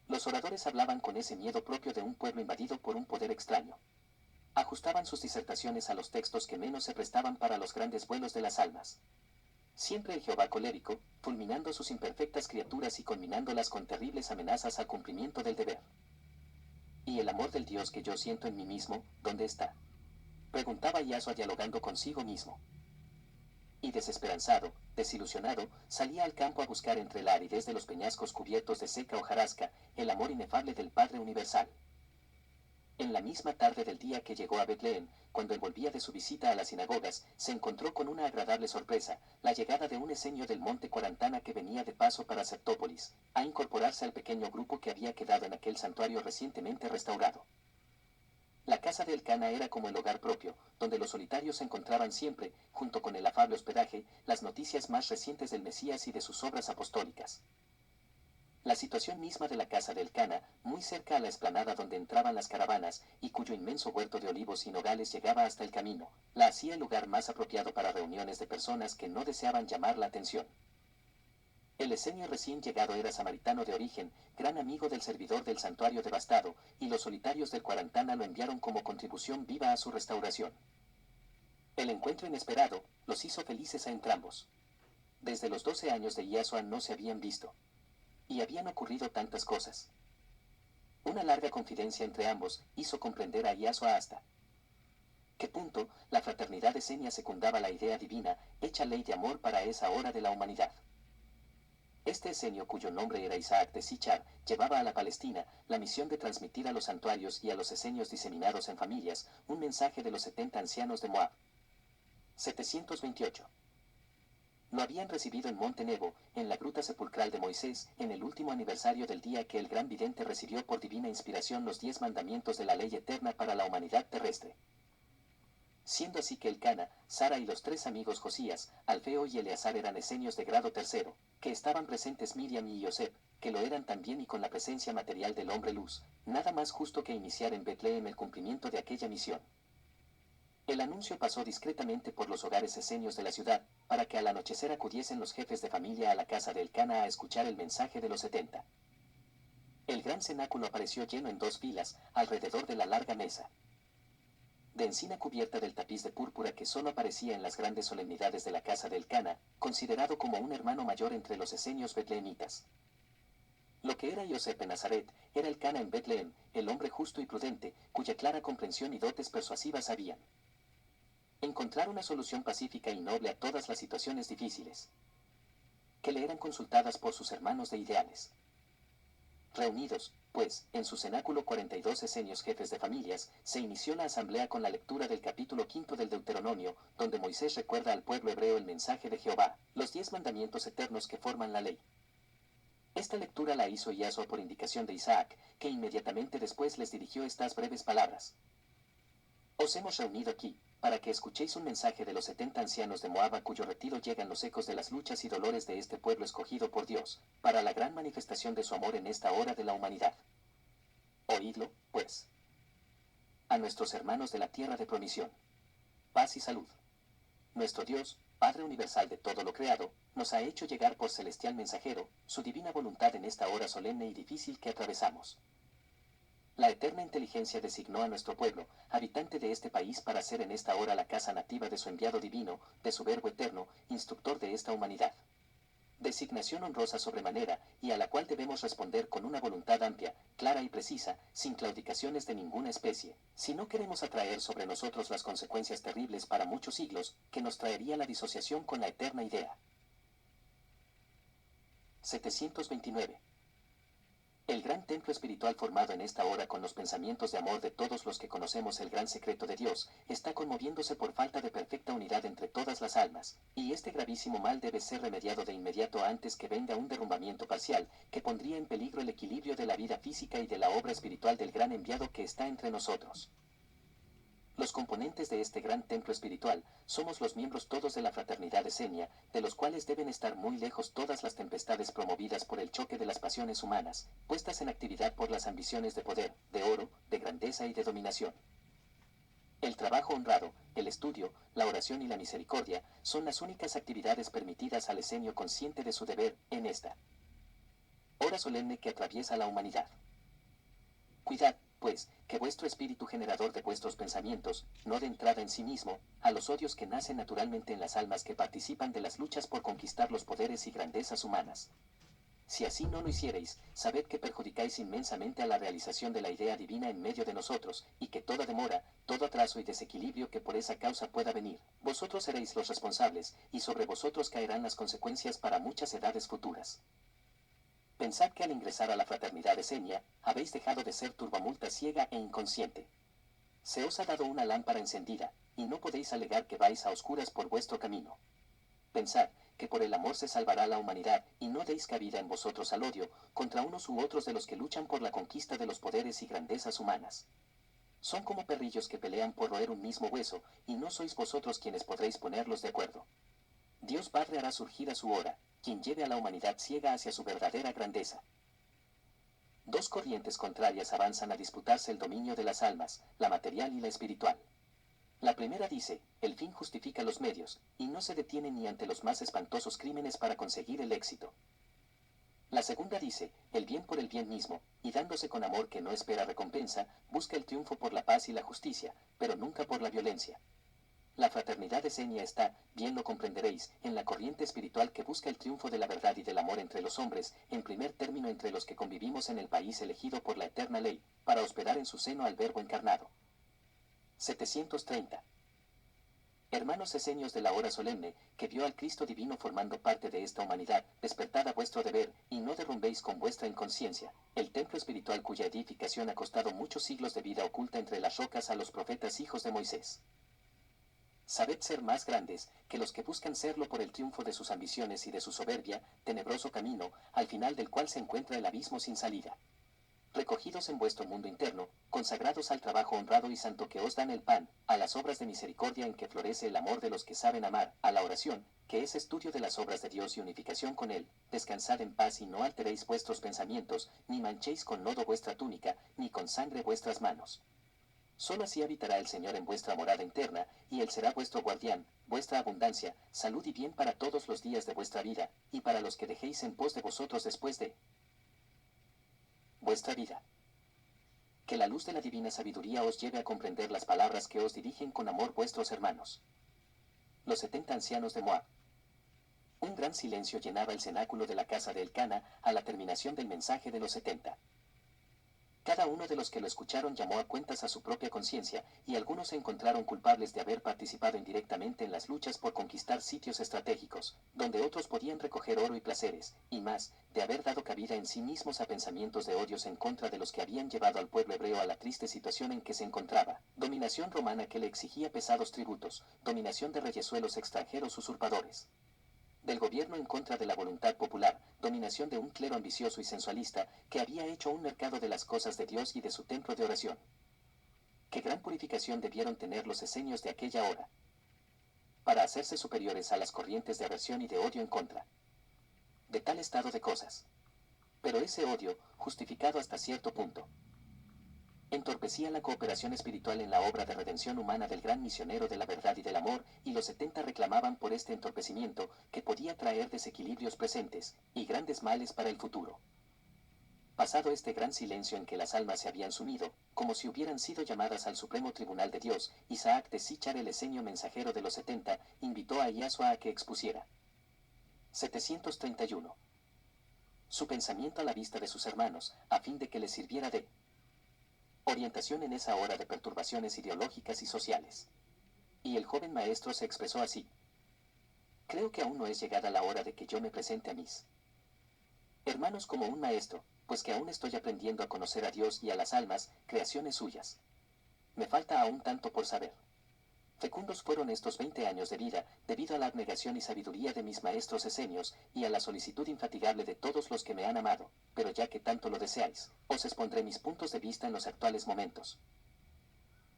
Los oradores hablaban con ese miedo propio de un pueblo invadido por un poder extraño. Ajustaban sus disertaciones a los textos que menos se prestaban para los grandes vuelos de las almas. Siempre el Jehová colérico, fulminando sus imperfectas criaturas y conminándolas con terribles amenazas al cumplimiento del deber. ¿Y el amor del Dios que yo siento en mí mismo, dónde está? Preguntaba Yasua dialogando consigo mismo. Y desesperanzado, desilusionado, salía al campo a buscar entre la aridez de los peñascos cubiertos de seca hojarasca el amor inefable del Padre Universal. En la misma tarde del día que llegó a Betlén, cuando él volvía de su visita a las sinagogas, se encontró con una agradable sorpresa, la llegada de un esenio del monte Corantana que venía de paso para Septópolis, a incorporarse al pequeño grupo que había quedado en aquel santuario recientemente restaurado. La casa de Elcana era como el hogar propio, donde los solitarios encontraban siempre, junto con el afable hospedaje, las noticias más recientes del Mesías y de sus obras apostólicas. La situación misma de la casa de Elcana, muy cerca a la explanada donde entraban las caravanas, y cuyo inmenso huerto de olivos y nogales llegaba hasta el camino, la hacía el lugar más apropiado para reuniones de personas que no deseaban llamar la atención. El esenio recién llegado era samaritano de origen, gran amigo del servidor del santuario devastado, y los solitarios del Cuarantana lo enviaron como contribución viva a su restauración. El encuentro inesperado los hizo felices a entrambos. Desde los 12 años de Yasua no se habían visto. Y habían ocurrido tantas cosas. Una larga confidencia entre ambos hizo comprender a Yasua hasta qué punto la fraternidad esenia secundaba la idea divina, hecha ley de amor para esa hora de la humanidad. Este esenio, cuyo nombre era Isaac de Sichar, llevaba a la Palestina la misión de transmitir a los santuarios y a los esenios diseminados en familias un mensaje de los 70 ancianos de Moab. 728. Lo habían recibido en Monte Nebo, en la gruta sepulcral de Moisés, en el último aniversario del día que el gran vidente recibió por divina inspiración los 10 mandamientos de la ley eterna para la humanidad terrestre. Siendo así que Elcana, Sara y los 3 amigos Josías, Alfeo y Eleazar eran esenios de grado tercero, que estaban presentes Miriam y Yosef, que lo eran también, y con la presencia material del hombre luz, nada más justo que iniciar en Betlén el cumplimiento de aquella misión. El anuncio pasó discretamente por los hogares esenios de la ciudad, para que al anochecer acudiesen los jefes de familia a la casa de Elcana a escuchar el mensaje de los 70. El gran cenáculo apareció lleno en 2 filas, alrededor de la larga mesa de encina cubierta del tapiz de púrpura que solo aparecía en las grandes solemnidades de la casa de Elcana, considerado como un hermano mayor entre los esenios betlehemitas. Lo que era Yosef en Nazaret, era Elcana en Betlehem, el hombre justo y prudente, cuya clara comprensión y dotes persuasivas habían encontrar una solución pacífica y noble a todas las situaciones difíciles que le eran consultadas por sus hermanos de ideales. Reunidos, pues, en su cenáculo 42 esenios jefes de familias, se inició la asamblea con la lectura del capítulo 5 del Deuteronomio, donde Moisés recuerda al pueblo hebreo el mensaje de Jehová, los 10 mandamientos eternos que forman la ley. Esta lectura la hizo Yasua por indicación de Isaac, que inmediatamente después les dirigió estas breves palabras. Os hemos reunido aquí, para que escuchéis un mensaje de los 70 ancianos de Moab, a cuyo retiro llegan los ecos de las luchas y dolores de este pueblo escogido por Dios, para la gran manifestación de su amor en esta hora de la humanidad. Oídlo, pues. A nuestros hermanos de la tierra de promisión. Paz y salud. Nuestro Dios, Padre universal de todo lo creado, nos ha hecho llegar por celestial mensajero su divina voluntad en esta hora solemne y difícil que atravesamos. La eterna inteligencia designó a nuestro pueblo, habitante de este país, para ser en esta hora la casa nativa de su enviado divino, de su Verbo eterno, instructor de esta humanidad. Designación honrosa sobremanera, y a la cual debemos responder con una voluntad amplia, clara y precisa, sin claudicaciones de ninguna especie, si no queremos atraer sobre nosotros las consecuencias terribles para muchos siglos, que nos traería la disociación con la eterna idea. 729. El gran templo espiritual formado en esta hora con los pensamientos de amor de todos los que conocemos el gran secreto de Dios, está conmoviéndose por falta de perfecta unidad entre todas las almas, y este gravísimo mal debe ser remediado de inmediato antes que venga un derrumbamiento parcial, que pondría en peligro el equilibrio de la vida física y de la obra espiritual del gran enviado que está entre nosotros. Los componentes de este gran templo espiritual somos los miembros todos de la fraternidad esenia, de los cuales deben estar muy lejos todas las tempestades promovidas por el choque de las pasiones humanas, puestas en actividad por las ambiciones de poder, de oro, de grandeza y de dominación. El trabajo honrado, el estudio, la oración y la misericordia son las únicas actividades permitidas al esenio consciente de su deber en esta hora solemne que atraviesa la humanidad. Cuidad, pues, que vuestro espíritu generador de vuestros pensamientos, no de entrada en sí mismo, a los odios que nacen naturalmente en las almas que participan de las luchas por conquistar los poderes y grandezas humanas. Si así no lo hiciereis, sabed que perjudicáis inmensamente a la realización de la idea divina en medio de nosotros, y que toda demora, todo atraso y desequilibrio que por esa causa pueda venir, vosotros seréis los responsables, y sobre vosotros caerán las consecuencias para muchas edades futuras. Pensad que al ingresar a la fraternidad esenia, habéis dejado de ser turbamulta ciega e inconsciente. Se os ha dado una lámpara encendida, y no podéis alegar que vais a oscuras por vuestro camino. Pensad que por el amor se salvará la humanidad, y no deis cabida en vosotros al odio, contra unos u otros de los que luchan por la conquista de los poderes y grandezas humanas. Son como perrillos que pelean por roer un mismo hueso, y no sois vosotros quienes podréis ponerlos de acuerdo. Dios Padre hará surgir a su hora, quien lleve a la humanidad ciega hacia su verdadera grandeza. Dos corrientes contrarias avanzan a disputarse el dominio de las almas, la material y la espiritual. La primera dice, el fin justifica los medios, y no se detiene ni ante los más espantosos crímenes para conseguir el éxito. La segunda dice, el bien por el bien mismo, y dándose con amor que no espera recompensa, busca el triunfo por la paz y la justicia, pero nunca por la violencia. La fraternidad esenia está, bien lo comprenderéis, en la corriente espiritual que busca el triunfo de la verdad y del amor entre los hombres, en primer término entre los que convivimos en el país elegido por la eterna ley, para hospedar en su seno al Verbo encarnado. 730. Hermanos esenios de la hora solemne, que vio al Cristo divino formando parte de esta humanidad, despertad a vuestro deber, y no derrumbéis con vuestra inconsciencia el templo espiritual cuya edificación ha costado muchos siglos de vida oculta entre las rocas a los profetas hijos de Moisés. Sabed ser más grandes que los que buscan serlo por el triunfo de sus ambiciones y de su soberbia, tenebroso camino, al final del cual se encuentra el abismo sin salida. Recogidos en vuestro mundo interno, consagrados al trabajo honrado y santo que os dan el pan, a las obras de misericordia en que florece el amor de los que saben amar, a la oración, que es estudio de las obras de Dios y unificación con Él, descansad en paz y no alteréis vuestros pensamientos, ni manchéis con lodo vuestra túnica, ni con sangre vuestras manos. Solo así habitará el Señor en vuestra morada interna, y Él será vuestro guardián, vuestra abundancia, salud y bien para todos los días de vuestra vida, y para los que dejéis en pos de vosotros después de vuestra vida. Que la luz de la divina sabiduría os lleve a comprender las palabras que os dirigen con amor vuestros hermanos. Los 70 ancianos de Moab. Un gran silencio llenaba el cenáculo de la casa de Elcana a la terminación del mensaje de los 70. Cada uno de los que lo escucharon llamó a cuentas a su propia conciencia, y algunos se encontraron culpables de haber participado indirectamente en las luchas por conquistar sitios estratégicos, donde otros podían recoger oro y placeres, y más, de haber dado cabida en sí mismos a pensamientos de odios en contra de los que habían llevado al pueblo hebreo a la triste situación en que se encontraba, dominación romana que le exigía pesados tributos, dominación de reyesuelos extranjeros usurpadores, del gobierno en contra de la voluntad popular, dominación de un clero ambicioso y sensualista que había hecho un mercado de las cosas de Dios y de su templo de oración. Qué gran purificación debieron tener los esenios de aquella hora, para hacerse superiores a las corrientes de aversión y de odio en contra de tal estado de cosas. Pero ese odio, justificado hasta cierto punto, entorpecía la cooperación espiritual en la obra de redención humana del gran misionero de la verdad y del amor, y los 70 reclamaban por este entorpecimiento, que podía traer desequilibrios presentes, y grandes males para el futuro. Pasado este gran silencio en que las almas se habían sumido, como si hubieran sido llamadas al supremo tribunal de Dios, Isaac de Sichar el esenio mensajero de los 70, invitó a Yasua a que expusiera. 731. Su pensamiento a la vista de sus hermanos, a fin de que les sirviera de orientación en esa hora de perturbaciones ideológicas y sociales. Y el joven maestro se expresó así. Creo que aún no es llegada la hora de que yo me presente a mis hermanos como un maestro, pues que aún estoy aprendiendo a conocer a Dios y a las almas, creaciones suyas. Me falta aún tanto por saber. Fecundos fueron estos 20 años de vida, debido a la abnegación y sabiduría de mis maestros esenios, y a la solicitud infatigable de todos los que me han amado, pero ya que tanto lo deseáis, os expondré mis puntos de vista en los actuales momentos.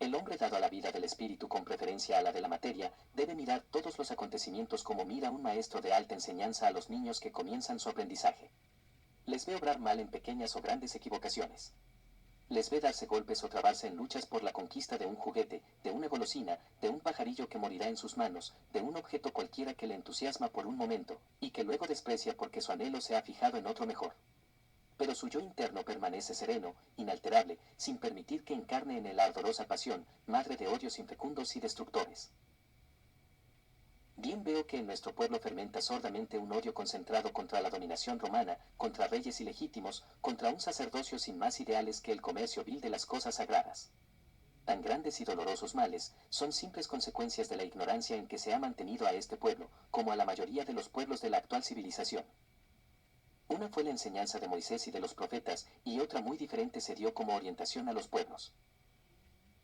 El hombre dado a la vida del espíritu con preferencia a la de la materia, debe mirar todos los acontecimientos como mira un maestro de alta enseñanza a los niños que comienzan su aprendizaje. Les ve obrar mal en pequeñas o grandes equivocaciones. Les ve darse golpes o trabarse en luchas por la conquista de un juguete, de una golosina, de un pajarillo que morirá en sus manos, de un objeto cualquiera que le entusiasma por un momento, y que luego desprecia porque su anhelo se ha fijado en otro mejor. Pero su yo interno permanece sereno, inalterable, sin permitir que encarne en él la ardorosa pasión, madre de odios infecundos y destructores. Bien veo que en nuestro pueblo fermenta sordamente un odio concentrado contra la dominación romana, contra reyes ilegítimos, contra un sacerdocio sin más ideales que el comercio vil de las cosas sagradas. Tan grandes y dolorosos males son simples consecuencias de la ignorancia en que se ha mantenido a este pueblo, como a la mayoría de los pueblos de la actual civilización. Una fue la enseñanza de Moisés y de los profetas, y otra muy diferente se dio como orientación a los pueblos.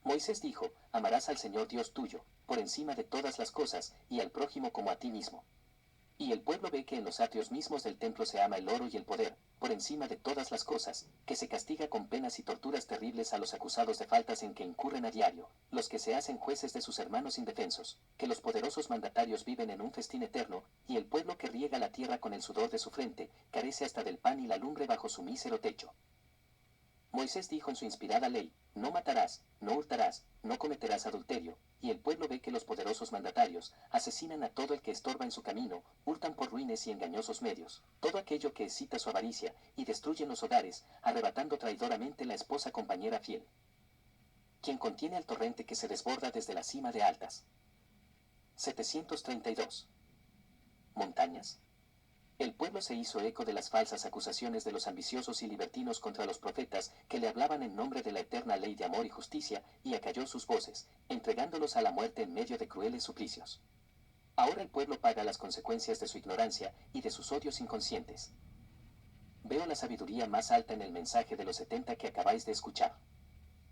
Moisés dijo, amarás al Señor Dios tuyo, por encima de todas las cosas, y al prójimo como a ti mismo. Y el pueblo ve que en los atrios mismos del templo se ama el oro y el poder, por encima de todas las cosas, que se castiga con penas y torturas terribles a los acusados de faltas en que incurren a diario, los que se hacen jueces de sus hermanos indefensos, que los poderosos mandatarios viven en un festín eterno, y el pueblo que riega la tierra con el sudor de su frente, carece hasta del pan y la lumbre bajo su mísero techo. Moisés dijo en su inspirada ley, no matarás, no hurtarás, no cometerás adulterio, y el pueblo ve que los poderosos mandatarios asesinan a todo el que estorba en su camino, hurtan por ruines y engañosos medios, todo aquello que excita su avaricia, y destruyen los hogares, arrebatando traidoramente la esposa compañera fiel. Quien contiene al torrente que se desborda desde la cima de altas. 732. Montañas. El pueblo se hizo eco de las falsas acusaciones de los ambiciosos y libertinos contra los profetas que le hablaban en nombre de la eterna ley de amor y justicia, y acalló sus voces, entregándolos a la muerte en medio de crueles suplicios. Ahora el pueblo paga las consecuencias de su ignorancia y de sus odios inconscientes. Veo la sabiduría más alta en el mensaje de los 70 que acabáis de escuchar.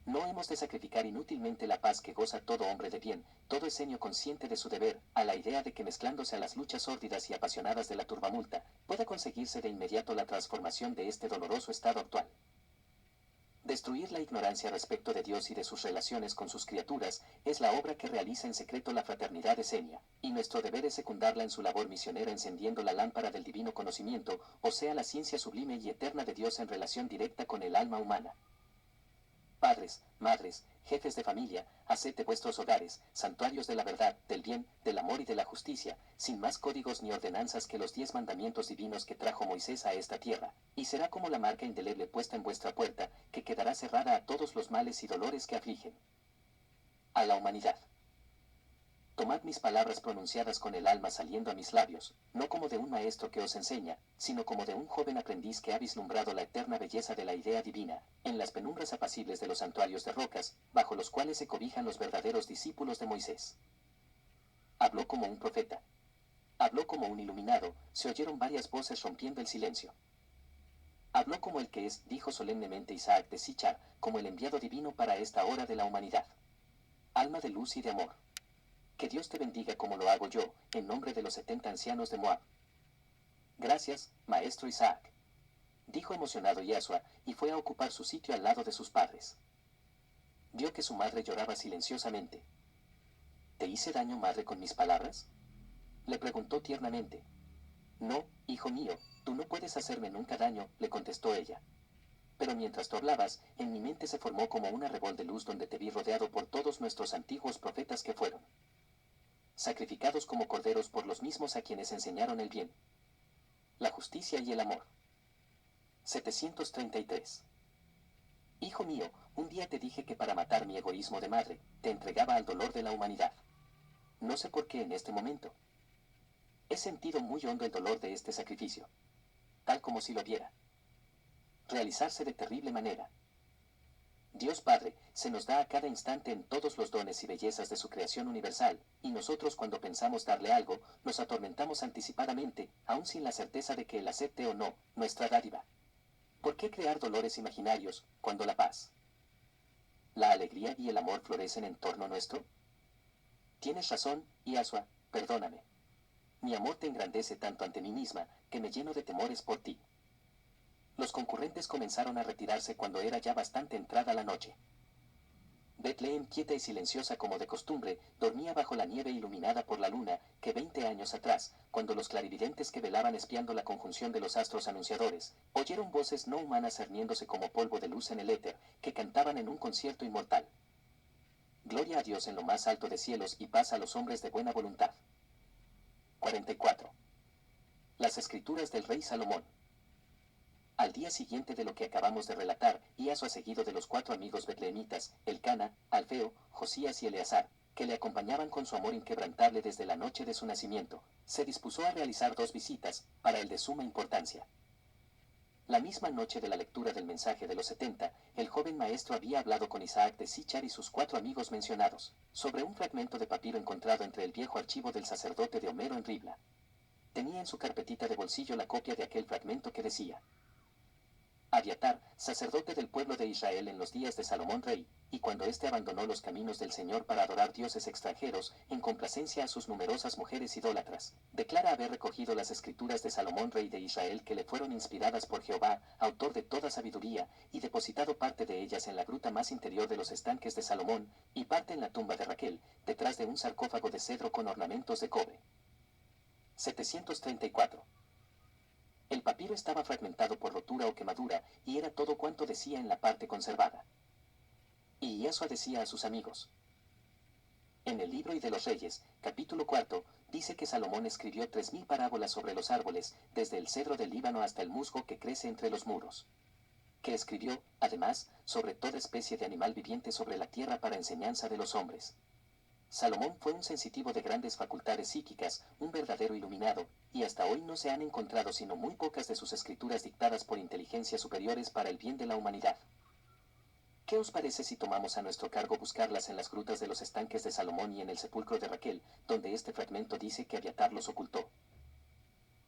No hemos de sacrificar inútilmente la paz que goza todo hombre de bien, todo esenio consciente de su deber, a la idea de que mezclándose a las luchas sórdidas y apasionadas de la turbamulta, pueda conseguirse de inmediato la transformación de este doloroso estado actual. Destruir la ignorancia respecto de Dios y de sus relaciones con sus criaturas es la obra que realiza en secreto la fraternidad esenia, y nuestro deber es secundarla en su labor misionera encendiendo la lámpara del divino conocimiento, o sea la ciencia sublime y eterna de Dios en relación directa con el alma humana. Padres, madres, jefes de familia, haced de vuestros hogares santuarios de la verdad, del bien, del amor y de la justicia, sin más códigos ni ordenanzas que los 10 mandamientos divinos que trajo Moisés a esta tierra, y será como la marca indeleble puesta en vuestra puerta, que quedará cerrada a todos los males y dolores que afligen a la humanidad. Tomad mis palabras pronunciadas con el alma saliendo a mis labios, no como de un maestro que os enseña, sino como de un joven aprendiz que ha vislumbrado la eterna belleza de la idea divina, en las penumbras apacibles de los santuarios de rocas, bajo los cuales se cobijan los verdaderos discípulos de Moisés. Habló como un profeta. Habló como un iluminado, se oyeron varias voces rompiendo el silencio. Habló como el que es, dijo solemnemente Isaac de Sichar, como el enviado divino para esta hora de la humanidad. Alma de luz y de amor. Que Dios te bendiga como lo hago yo, en nombre de los 70 ancianos de Moab. Gracias, maestro Isaac. Dijo emocionado Yahshua, y fue a ocupar su sitio al lado de sus padres. Vio que su madre lloraba silenciosamente. ¿Te hice daño, madre, con mis palabras? Le preguntó tiernamente. No, hijo mío, tú no puedes hacerme nunca daño, le contestó ella. Pero mientras tú hablabas, en mi mente se formó como una rebol de luz donde te vi rodeado por todos nuestros antiguos profetas que fueron sacrificados como corderos por los mismos a quienes enseñaron el bien, la justicia y el amor. 733. Hijo mío, un día te dije que para matar mi egoísmo de madre, te entregaba al dolor de la humanidad. No sé por qué en este momento. He sentido muy hondo el dolor de este sacrificio, tal como si lo viera realizarse de terrible manera. Dios Padre se nos da a cada instante en todos los dones y bellezas de su creación universal, y nosotros cuando pensamos darle algo, nos atormentamos anticipadamente, aún sin la certeza de que Él acepte o no nuestra dádiva. ¿Por qué crear dolores imaginarios, cuando la paz, la alegría y el amor florecen en torno nuestro? Tienes razón, Yahshua, perdóname. Mi amor te engrandece tanto ante mí misma, que me lleno de temores por ti. Los concurrentes comenzaron a retirarse cuando era ya bastante entrada la noche. Bethlehem, quieta y silenciosa como de costumbre, dormía bajo la nieve iluminada por la luna, que 20 años atrás, cuando los clarividentes que velaban espiando la conjunción de los astros anunciadores, oyeron voces no humanas cerniéndose como polvo de luz en el éter, que cantaban en un concierto inmortal. Gloria a Dios en lo más alto de cielos y paz a los hombres de buena voluntad. 44. Las escrituras del rey Salomón. Al día siguiente de lo que acabamos de relatar, Iaso, seguido de los 4 amigos betlehemitas, Elcana, Alfeo, Josías y Eleazar, que le acompañaban con su amor inquebrantable desde la noche de su nacimiento, se dispuso a realizar 2 visitas, para él de suma importancia. La misma noche de la lectura del mensaje de los 70, el joven maestro había hablado con Isaac de Sichar y sus 4 amigos mencionados, sobre un fragmento de papiro encontrado entre el viejo archivo del sacerdote de Homero en Ribla. Tenía en su carpetita de bolsillo la copia de aquel fragmento que decía: Abiatar, sacerdote del pueblo de Israel en los días de Salomón rey, y cuando éste abandonó los caminos del Señor para adorar dioses extranjeros, en complacencia a sus numerosas mujeres idólatras, declara haber recogido las escrituras de Salomón rey de Israel que le fueron inspiradas por Jehová, autor de toda sabiduría, y depositado parte de ellas en la gruta más interior de los estanques de Salomón, y parte en la tumba de Raquel, detrás de un sarcófago de cedro con ornamentos de cobre. 734. El papiro estaba fragmentado por rotura o quemadura, y era todo cuanto decía en la parte conservada. Y Iaso decía a sus amigos. En el libro de los Reyes, capítulo 4, dice que Salomón escribió 3000 parábolas sobre los árboles, desde el cedro del Líbano hasta el musgo que crece entre los muros. Que escribió, además, sobre toda especie de animal viviente sobre la tierra para enseñanza de los hombres. Salomón fue un sensitivo de grandes facultades psíquicas, un verdadero iluminado, y hasta hoy no se han encontrado sino muy pocas de sus escrituras dictadas por inteligencias superiores para el bien de la humanidad. ¿Qué os parece si tomamos a nuestro cargo buscarlas en las grutas de los estanques de Salomón y en el sepulcro de Raquel, donde este fragmento dice que Abiatar los ocultó?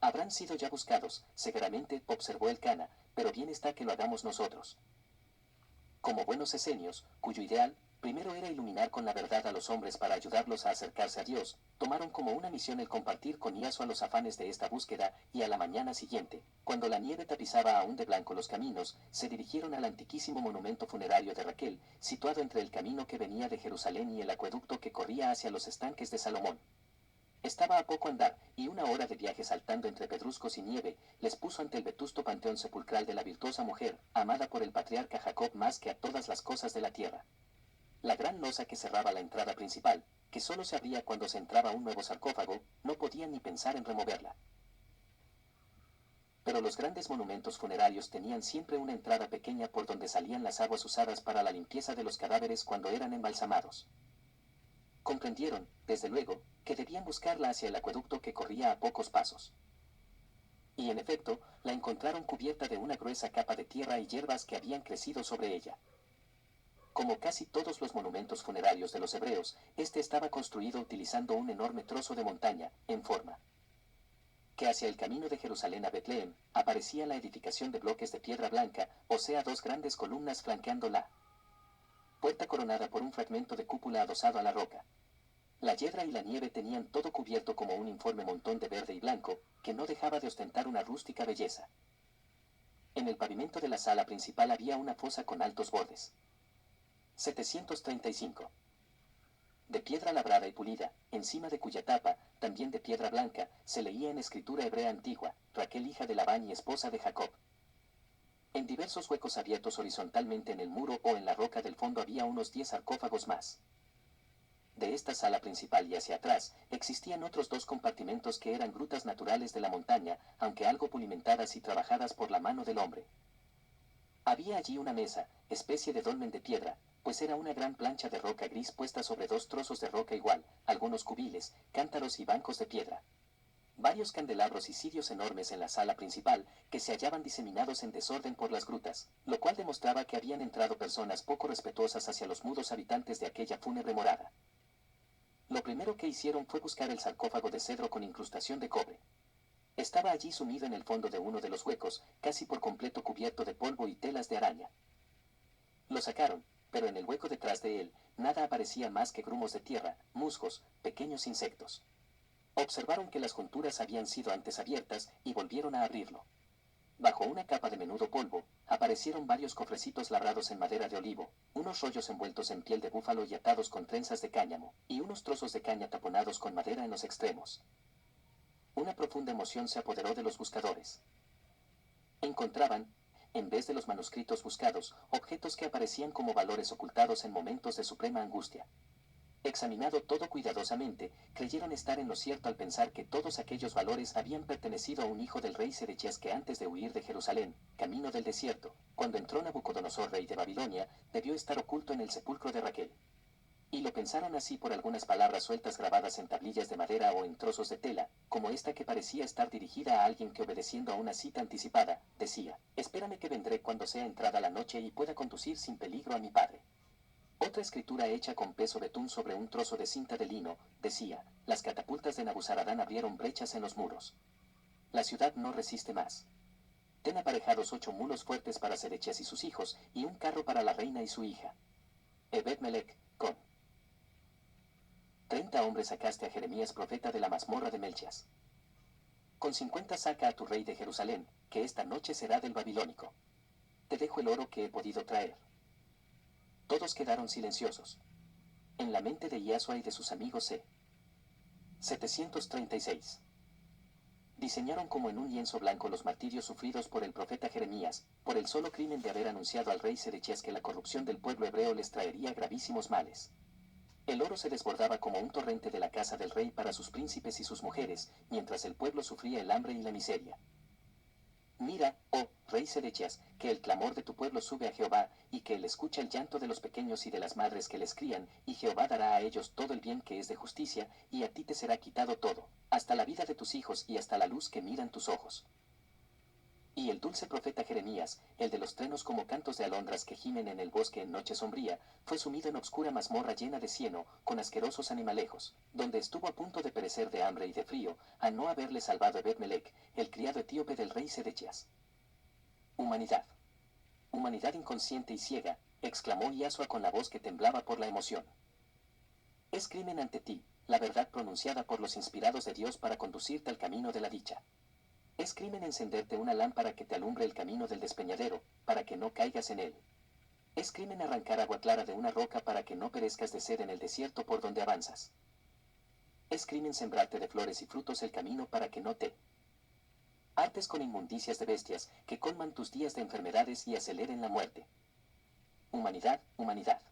Habrán sido ya buscados, seguramente, observó Elcana, pero bien está que lo hagamos nosotros. Como buenos esenios, cuyo ideal, primero era iluminar con la verdad a los hombres para ayudarlos a acercarse a Dios, tomaron como una misión el compartir con Iaso a los afanes de esta búsqueda, y a la mañana siguiente, cuando la nieve tapizaba aún de blanco los caminos, se dirigieron al antiquísimo monumento funerario de Raquel, situado entre el camino que venía de Jerusalén y el acueducto que corría hacia los estanques de Salomón. Estaba a poco andar, y 1 hora de viaje saltando entre pedruscos y nieve, les puso ante el vetusto panteón sepulcral de la virtuosa mujer, amada por el patriarca Jacob más que a todas las cosas de la tierra. La gran losa que cerraba la entrada principal, que solo se abría cuando se entraba un nuevo sarcófago, no podían ni pensar en removerla. Pero los grandes monumentos funerarios tenían siempre una entrada pequeña por donde salían las aguas usadas para la limpieza de los cadáveres cuando eran embalsamados. Comprendieron, desde luego, que debían buscarla hacia el acueducto que corría a pocos pasos. Y en efecto, la encontraron cubierta de una gruesa capa de tierra y hierbas que habían crecido sobre ella. Como casi todos los monumentos funerarios de los hebreos, este estaba construido utilizando un enorme trozo de montaña, en forma que hacia el camino de Jerusalén a Betlehem, aparecía la edificación de bloques de piedra blanca, o sea 2 grandes columnas flanqueando la puerta coronada por un fragmento de cúpula adosado a la roca. La hiedra y la nieve tenían todo cubierto como un informe montón de verde y blanco, que no dejaba de ostentar una rústica belleza. En el pavimento de la sala principal había una fosa con altos bordes. 735. De piedra labrada y pulida, encima de cuya tapa, también de piedra blanca, se leía en escritura hebrea antigua, Raquel hija de Labán y esposa de Jacob. En diversos huecos abiertos horizontalmente en el muro o en la roca del fondo había unos 10 sarcófagos más. De esta sala principal y hacia atrás, existían otros 2 compartimentos que eran grutas naturales de la montaña, aunque algo pulimentadas y trabajadas por la mano del hombre. Había allí una mesa, especie de dolmen de piedra, pues era una gran plancha de roca gris puesta sobre 2 trozos de roca igual, algunos cubiles, cántaros y bancos de piedra. Varios candelabros y cirios enormes en la sala principal, que se hallaban diseminados en desorden por las grutas, lo cual demostraba que habían entrado personas poco respetuosas hacia los mudos habitantes de aquella fúnebre morada. Lo primero que hicieron fue buscar el sarcófago de cedro con incrustación de cobre. Estaba allí sumido en el fondo de uno de los huecos, casi por completo cubierto de polvo y telas de araña. Lo sacaron, pero en el hueco detrás de él, nada aparecía más que grumos de tierra, musgos, pequeños insectos. Observaron que las junturas habían sido antes abiertas y volvieron a abrirlo. Bajo una capa de menudo polvo, aparecieron varios cofrecitos labrados en madera de olivo, unos rollos envueltos en piel de búfalo y atados con trenzas de cáñamo, y unos trozos de caña taponados con madera en los extremos. Una profunda emoción se apoderó de los buscadores. Encontraban, en vez de los manuscritos buscados, objetos que aparecían como valores ocultados en momentos de suprema angustia. Examinado todo cuidadosamente, creyeron estar en lo cierto al pensar que todos aquellos valores habían pertenecido a un hijo del rey Sedechías que antes de huir de Jerusalén, camino del desierto, cuando entró Nabucodonosor rey de Babilonia, debió estar oculto en el sepulcro de Raquel. Y lo pensaron así por algunas palabras sueltas grabadas en tablillas de madera o en trozos de tela, como esta que parecía estar dirigida a alguien que obedeciendo a una cita anticipada, decía, espérame que vendré cuando sea entrada la noche y pueda conducir sin peligro a mi padre. Otra escritura hecha con peso betún sobre un trozo de cinta de lino, decía, las catapultas de Nabuzaradán abrieron brechas en los muros. La ciudad no resiste más. Ten aparejados 8 mulos fuertes para Sedechías y sus hijos, y un carro para la reina y su hija. Ebed-Melech, con 30 hombres sacaste a Jeremías profeta de la mazmorra de Melchas. Con 50 saca a tu rey de Jerusalén, que esta noche será del babilónico. Te dejo el oro que he podido traer. Todos quedaron silenciosos. En la mente de Iasua y de sus amigos 736. Diseñaron como en un lienzo blanco los martirios sufridos por el profeta Jeremías, por el solo crimen de haber anunciado al rey Sedechías que la corrupción del pueblo hebreo les traería gravísimos males. El oro se desbordaba como un torrente de la casa del rey para sus príncipes y sus mujeres, mientras el pueblo sufría el hambre y la miseria. Mira, oh rey Sedechías, que el clamor de tu pueblo sube a Jehová, y que él escucha el llanto de los pequeños y de las madres que les crían, y Jehová dará a ellos todo el bien que es de justicia, y a ti te será quitado todo, hasta la vida de tus hijos y hasta la luz que miran tus ojos. Y el dulce profeta Jeremías, el de los trenos como cantos de alondras que gimen en el bosque en noche sombría, fue sumido en obscura mazmorra llena de cieno, con asquerosos animalejos, donde estuvo a punto de perecer de hambre y de frío, a no haberle salvado Ebed-Melech, el criado etíope del rey Sedechías. Humanidad. Humanidad inconsciente y ciega, exclamó Iasua con la voz que temblaba por la emoción. Es crimen ante ti, la verdad pronunciada por los inspirados de Dios para conducirte al camino de la dicha. Es crimen encenderte una lámpara que te alumbre el camino del despeñadero, para que no caigas en él. Es crimen arrancar agua clara de una roca para que no perezcas de sed en el desierto por donde avanzas. Es crimen sembrarte de flores y frutos el camino para que no te hartes con inmundicias de bestias que colman tus días de enfermedades y aceleren la muerte. Humanidad, humanidad.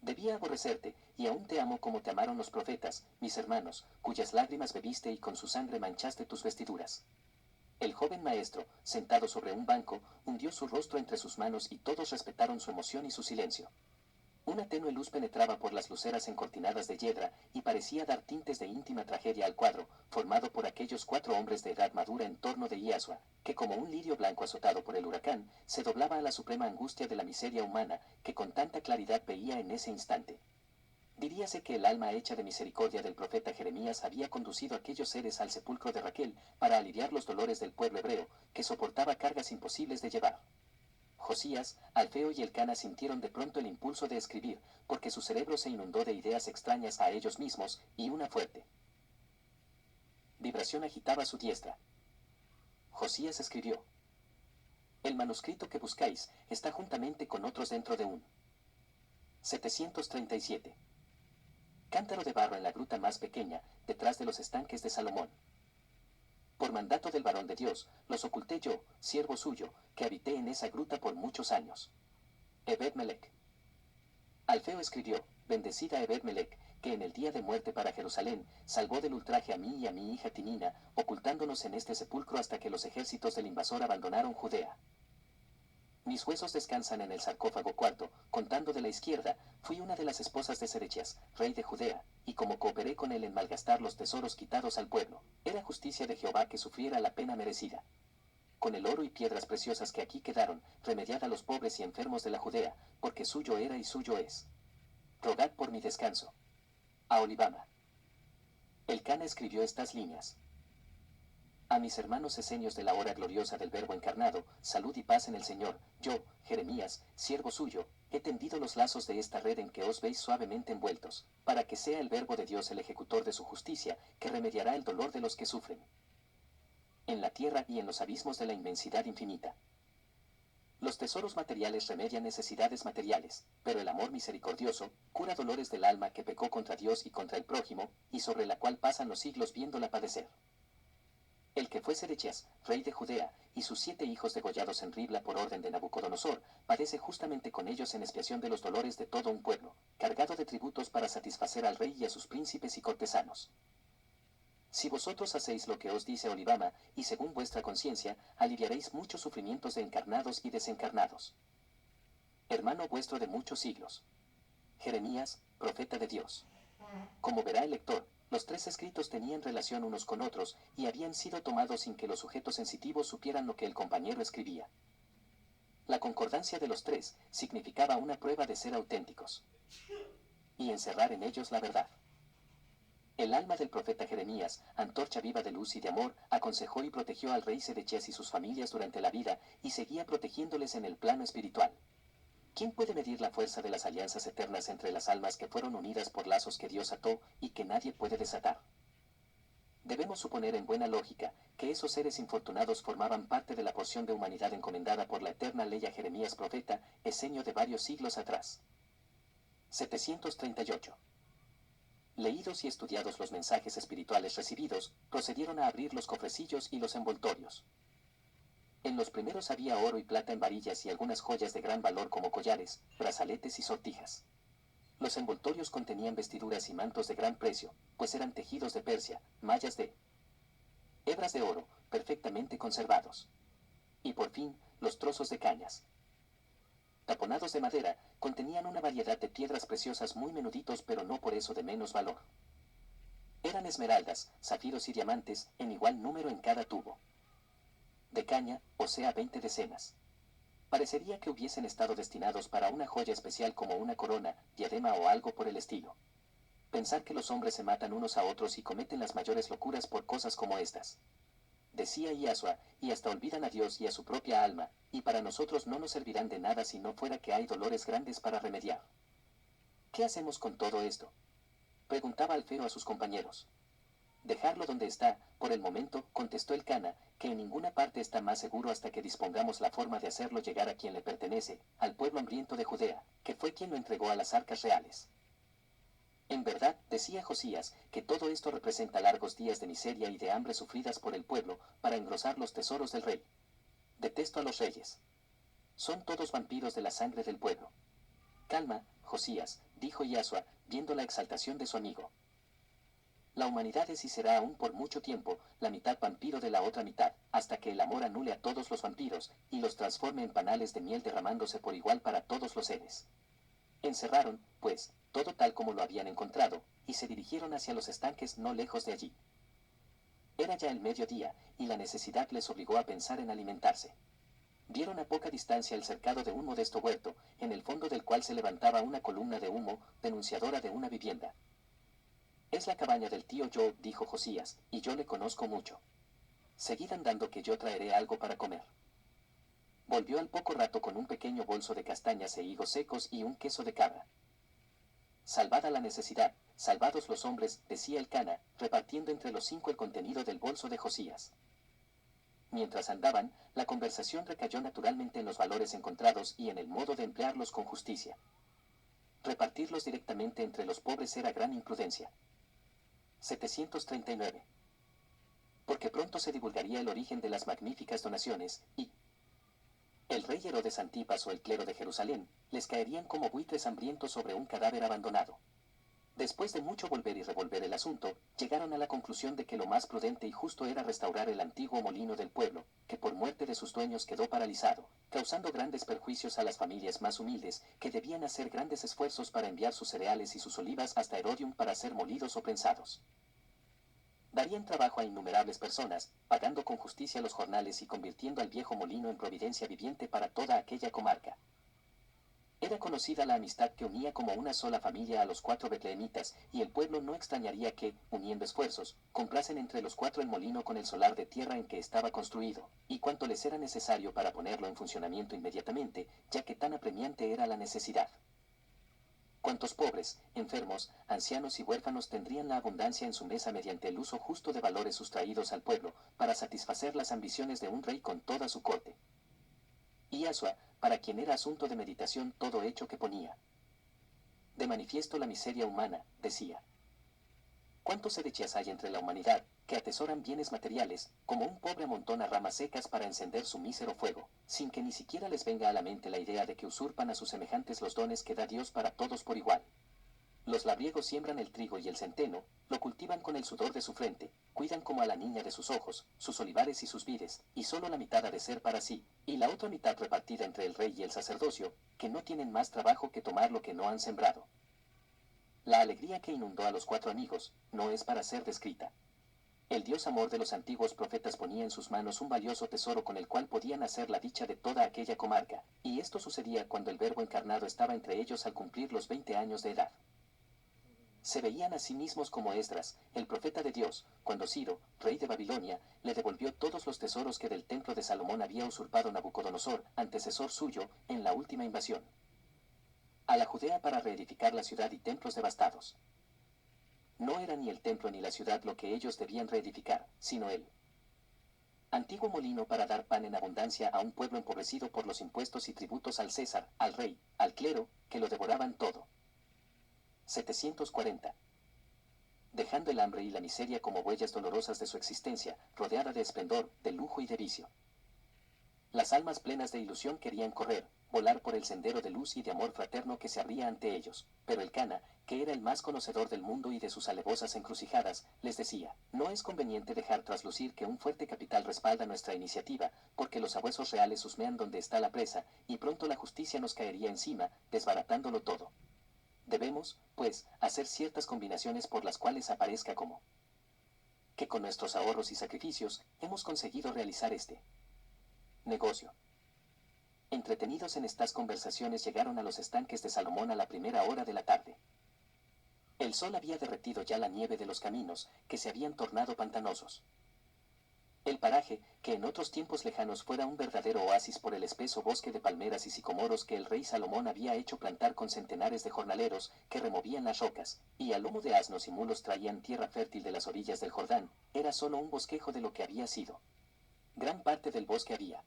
Debía aborrecerte, y aún te amo como te amaron los profetas, mis hermanos, cuyas lágrimas bebiste y con su sangre manchaste tus vestiduras. El joven maestro, sentado sobre un banco, hundió su rostro entre sus manos y todos respetaron su emoción y su silencio. Una tenue luz penetraba por las luceras encortinadas de yedra y parecía dar tintes de íntima tragedia al cuadro, formado por aquellos 4 hombres de edad madura en torno de Iasua, que como un lirio blanco azotado por el huracán, se doblaba a la suprema angustia de la miseria humana, que con tanta claridad veía en ese instante. Diríase que el alma hecha de misericordia del profeta Jeremías había conducido a aquellos seres al sepulcro de Raquel para aliviar los dolores del pueblo hebreo, que soportaba cargas imposibles de llevar. Josías, Alfeo y Elcana sintieron de pronto el impulso de escribir, porque su cerebro se inundó de ideas extrañas a ellos mismos, y una fuerte vibración agitaba su diestra. Josías escribió: el manuscrito que buscáis está juntamente con otros dentro de un 737. Cántaro de barro en la gruta más pequeña, detrás de los estanques de Salomón. Por mandato del varón de Dios, los oculté yo, siervo suyo, que habité en esa gruta por muchos años. Ebed-Melech. Alfeo escribió: bendecida Ebed-Melech, que en el día de muerte para Jerusalén, salvó del ultraje a mí y a mi hija Timina, ocultándonos en este sepulcro hasta que los ejércitos del invasor abandonaron Judea. Mis huesos descansan en el sarcófago cuarto, contando de la izquierda, fui una de las esposas de Sedechías, rey de Judea, y como cooperé con él en malgastar los tesoros quitados al pueblo, era justicia de Jehová que sufriera la pena merecida. Con el oro y piedras preciosas que aquí quedaron, remediad a los pobres y enfermos de la Judea, porque suyo era y suyo es. Rogad por mi descanso. A Olivama. Elcana escribió estas líneas: a mis hermanos esenios de la hora gloriosa del Verbo encarnado, salud y paz en el Señor. Yo, Jeremías, siervo suyo, he tendido los lazos de esta red en que os veis suavemente envueltos, para que sea el Verbo de Dios el ejecutor de su justicia, que remediará el dolor de los que sufren. en la tierra y en los abismos de la inmensidad infinita. Los tesoros materiales remedian necesidades materiales, pero el amor misericordioso cura dolores del alma que pecó contra Dios y contra el prójimo, y sobre la cual pasan los siglos viéndola padecer. El que fue Sedechías, rey de Judea, y sus 7 hijos degollados en Ribla por orden de Nabucodonosor, padece justamente con ellos en expiación de los dolores de todo un pueblo, cargado de tributos para satisfacer al rey y a sus príncipes y cortesanos. Si vosotros hacéis lo que os dice Olivama, y según vuestra conciencia, aliviaréis muchos sufrimientos de encarnados y desencarnados. Hermano vuestro de muchos siglos. Jeremías, profeta de Dios. Como verá el lector, los 3 escritos tenían relación unos con otros y habían sido tomados sin que los sujetos sensitivos supieran lo que el compañero escribía. La concordancia de los 3 significaba una prueba de ser auténticos y encerrar en ellos la verdad. El alma del profeta Jeremías, antorcha viva de luz y de amor, aconsejó y protegió al rey Sedechías y sus familias durante la vida y seguía protegiéndoles en el plano espiritual. ¿Quién puede medir la fuerza de las alianzas eternas entre las almas que fueron unidas por lazos que Dios ató y que nadie puede desatar? Debemos suponer en buena lógica que esos seres infortunados formaban parte de la porción de humanidad encomendada por la eterna ley a Jeremías profeta, eseño de varios siglos atrás. 738. Leídos y estudiados los mensajes espirituales recibidos, procedieron a abrir los cofrecillos y los envoltorios. En los primeros había oro y plata en varillas y algunas joyas de gran valor como collares, brazaletes y sortijas. Los envoltorios contenían vestiduras y mantos de gran precio, pues eran tejidos de Persia, mallas de hebras de oro, perfectamente conservados. Y por fin, los trozos de cañas, taponados de madera, contenían una variedad de piedras preciosas muy menuditos pero no por eso de menos valor. Eran esmeraldas, zafiros y diamantes, en igual número en cada tubo. De caña, o sea 20 decenas. Parecería que hubiesen estado destinados para una joya especial como una corona, diadema o algo por el estilo. Pensar que los hombres se matan unos a otros y cometen las mayores locuras por cosas como estas. Decía Iasua, y hasta olvidan a Dios y a su propia alma, y para nosotros no nos servirán de nada si no fuera que hay dolores grandes para remediar. ¿Qué hacemos con todo esto?, preguntaba Alfeo a sus compañeros. Dejarlo donde está, por el momento, contestó el Cana, que en ninguna parte está más seguro hasta que dispongamos la forma de hacerlo llegar a quien le pertenece, al pueblo hambriento de Judea, que fue quien lo entregó a las arcas reales. En verdad, decía Josías, que todo esto representa largos días de miseria y de hambre sufridas por el pueblo, para engrosar los tesoros del rey. Detesto a los reyes. Son todos vampiros de la sangre del pueblo. Calma, Josías, dijo Iasua, viendo la exaltación de su amigo. La humanidad es y será aún por mucho tiempo, la mitad vampiro de la otra mitad, hasta que el amor anule a todos los vampiros, y los transforme en panales de miel derramándose por igual para todos los seres. Encerraron, pues, todo tal como lo habían encontrado, y se dirigieron hacia los estanques no lejos de allí. Era ya el mediodía, y la necesidad les obligó a pensar en alimentarse. Vieron a poca distancia el cercado de un modesto huerto, en el fondo del cual se levantaba una columna de humo, denunciadora de una vivienda. Es la cabaña del tío Joe, dijo Josías, y yo le conozco mucho. Seguid andando que yo traeré algo para comer. Volvió al poco rato con un pequeño bolso de castañas e higos secos y un queso de cabra. Salvada la necesidad, salvados los hombres, decía el Cana, repartiendo entre los 5 el contenido del bolso de Josías. Mientras andaban, la conversación recayó naturalmente en los valores encontrados y en el modo de emplearlos con justicia. Repartirlos directamente entre los pobres era gran imprudencia. 739. Porque pronto se divulgaría el origen de las magníficas donaciones, y el rey Herodes Antipas o el clero de Jerusalén les caerían como buitres hambrientos sobre un cadáver abandonado. Después de mucho volver y revolver el asunto, llegaron a la conclusión de que lo más prudente y justo era restaurar el antiguo molino del pueblo, que por muerte de sus dueños quedó paralizado, causando grandes perjuicios a las familias más humildes, que debían hacer grandes esfuerzos para enviar sus cereales y sus olivas hasta Herodium para ser molidos o prensados. Darían trabajo a innumerables personas, pagando con justicia los jornales y convirtiendo al viejo molino en providencia viviente para toda aquella comarca. Era conocida la amistad que unía como una sola familia a los 4 betlehemitas, y el pueblo no extrañaría que, uniendo esfuerzos, comprasen entre los 4 el molino con el solar de tierra en que estaba construido, y cuanto les era necesario para ponerlo en funcionamiento inmediatamente, ya que tan apremiante era la necesidad. Cuantos pobres, enfermos, ancianos y huérfanos tendrían la abundancia en su mesa mediante el uso justo de valores sustraídos al pueblo, para satisfacer las ambiciones de un rey con toda su corte. Y Asua, para quien era asunto de meditación todo hecho que ponía de manifiesto la miseria humana, decía. ¿Cuántos sedechas hay entre la humanidad, que atesoran bienes materiales, como un pobre amontona ramas secas para encender su mísero fuego, sin que ni siquiera les venga a la mente la idea de que usurpan a sus semejantes los dones que da Dios para todos por igual? Los labriegos siembran el trigo y el centeno, lo cultivan con el sudor de su frente, cuidan como a la niña de sus ojos, sus olivares y sus vides, y solo la mitad ha de ser para sí, y la otra mitad repartida entre el rey y el sacerdocio, que no tienen más trabajo que tomar lo que no han sembrado. La alegría que inundó a los 4 amigos, no es para ser descrita. El Dios amor de los antiguos profetas ponía en sus manos un valioso tesoro con el cual podían hacer la dicha de toda aquella comarca, y esto sucedía cuando el Verbo encarnado estaba entre ellos al cumplir los 20 años de edad. Se veían a sí mismos como Esdras, el profeta de Dios, cuando Ciro, rey de Babilonia, le devolvió todos los tesoros que del templo de Salomón había usurpado Nabucodonosor, antecesor suyo, en la última invasión a la Judea para reedificar la ciudad y templos devastados. No era ni el templo ni la ciudad lo que ellos debían reedificar, sino el antiguo molino para dar pan en abundancia a un pueblo empobrecido por los impuestos y tributos al César, al rey, al clero, que lo devoraban todo. 740. Dejando el hambre y la miseria como huellas dolorosas de su existencia, rodeada de esplendor, de lujo y de vicio. Las almas plenas de ilusión querían correr, volar por el sendero de luz y de amor fraterno que se abría ante ellos, pero el Cana, que era el más conocedor del mundo y de sus alevosas encrucijadas, les decía, no es conveniente dejar traslucir que un fuerte capital respalda nuestra iniciativa, porque los sabuesos reales husmean donde está la presa, y pronto la justicia nos caería encima, desbaratándolo todo. Debemos, pues, hacer ciertas combinaciones por las cuales aparezca como que con nuestros ahorros y sacrificios, hemos conseguido realizar este negocio. Entretenidos en estas conversaciones llegaron a los estanques de Salomón a la primera hora de la tarde. El sol había derretido ya la nieve de los caminos, que se habían tornado pantanosos. El paraje, que en otros tiempos lejanos fuera un verdadero oasis por el espeso bosque de palmeras y sicomoros que el rey Salomón había hecho plantar con centenares de jornaleros que removían las rocas, y a lomo de asnos y mulos traían tierra fértil de las orillas del Jordán, era solo un bosquejo de lo que había sido. Gran parte del bosque había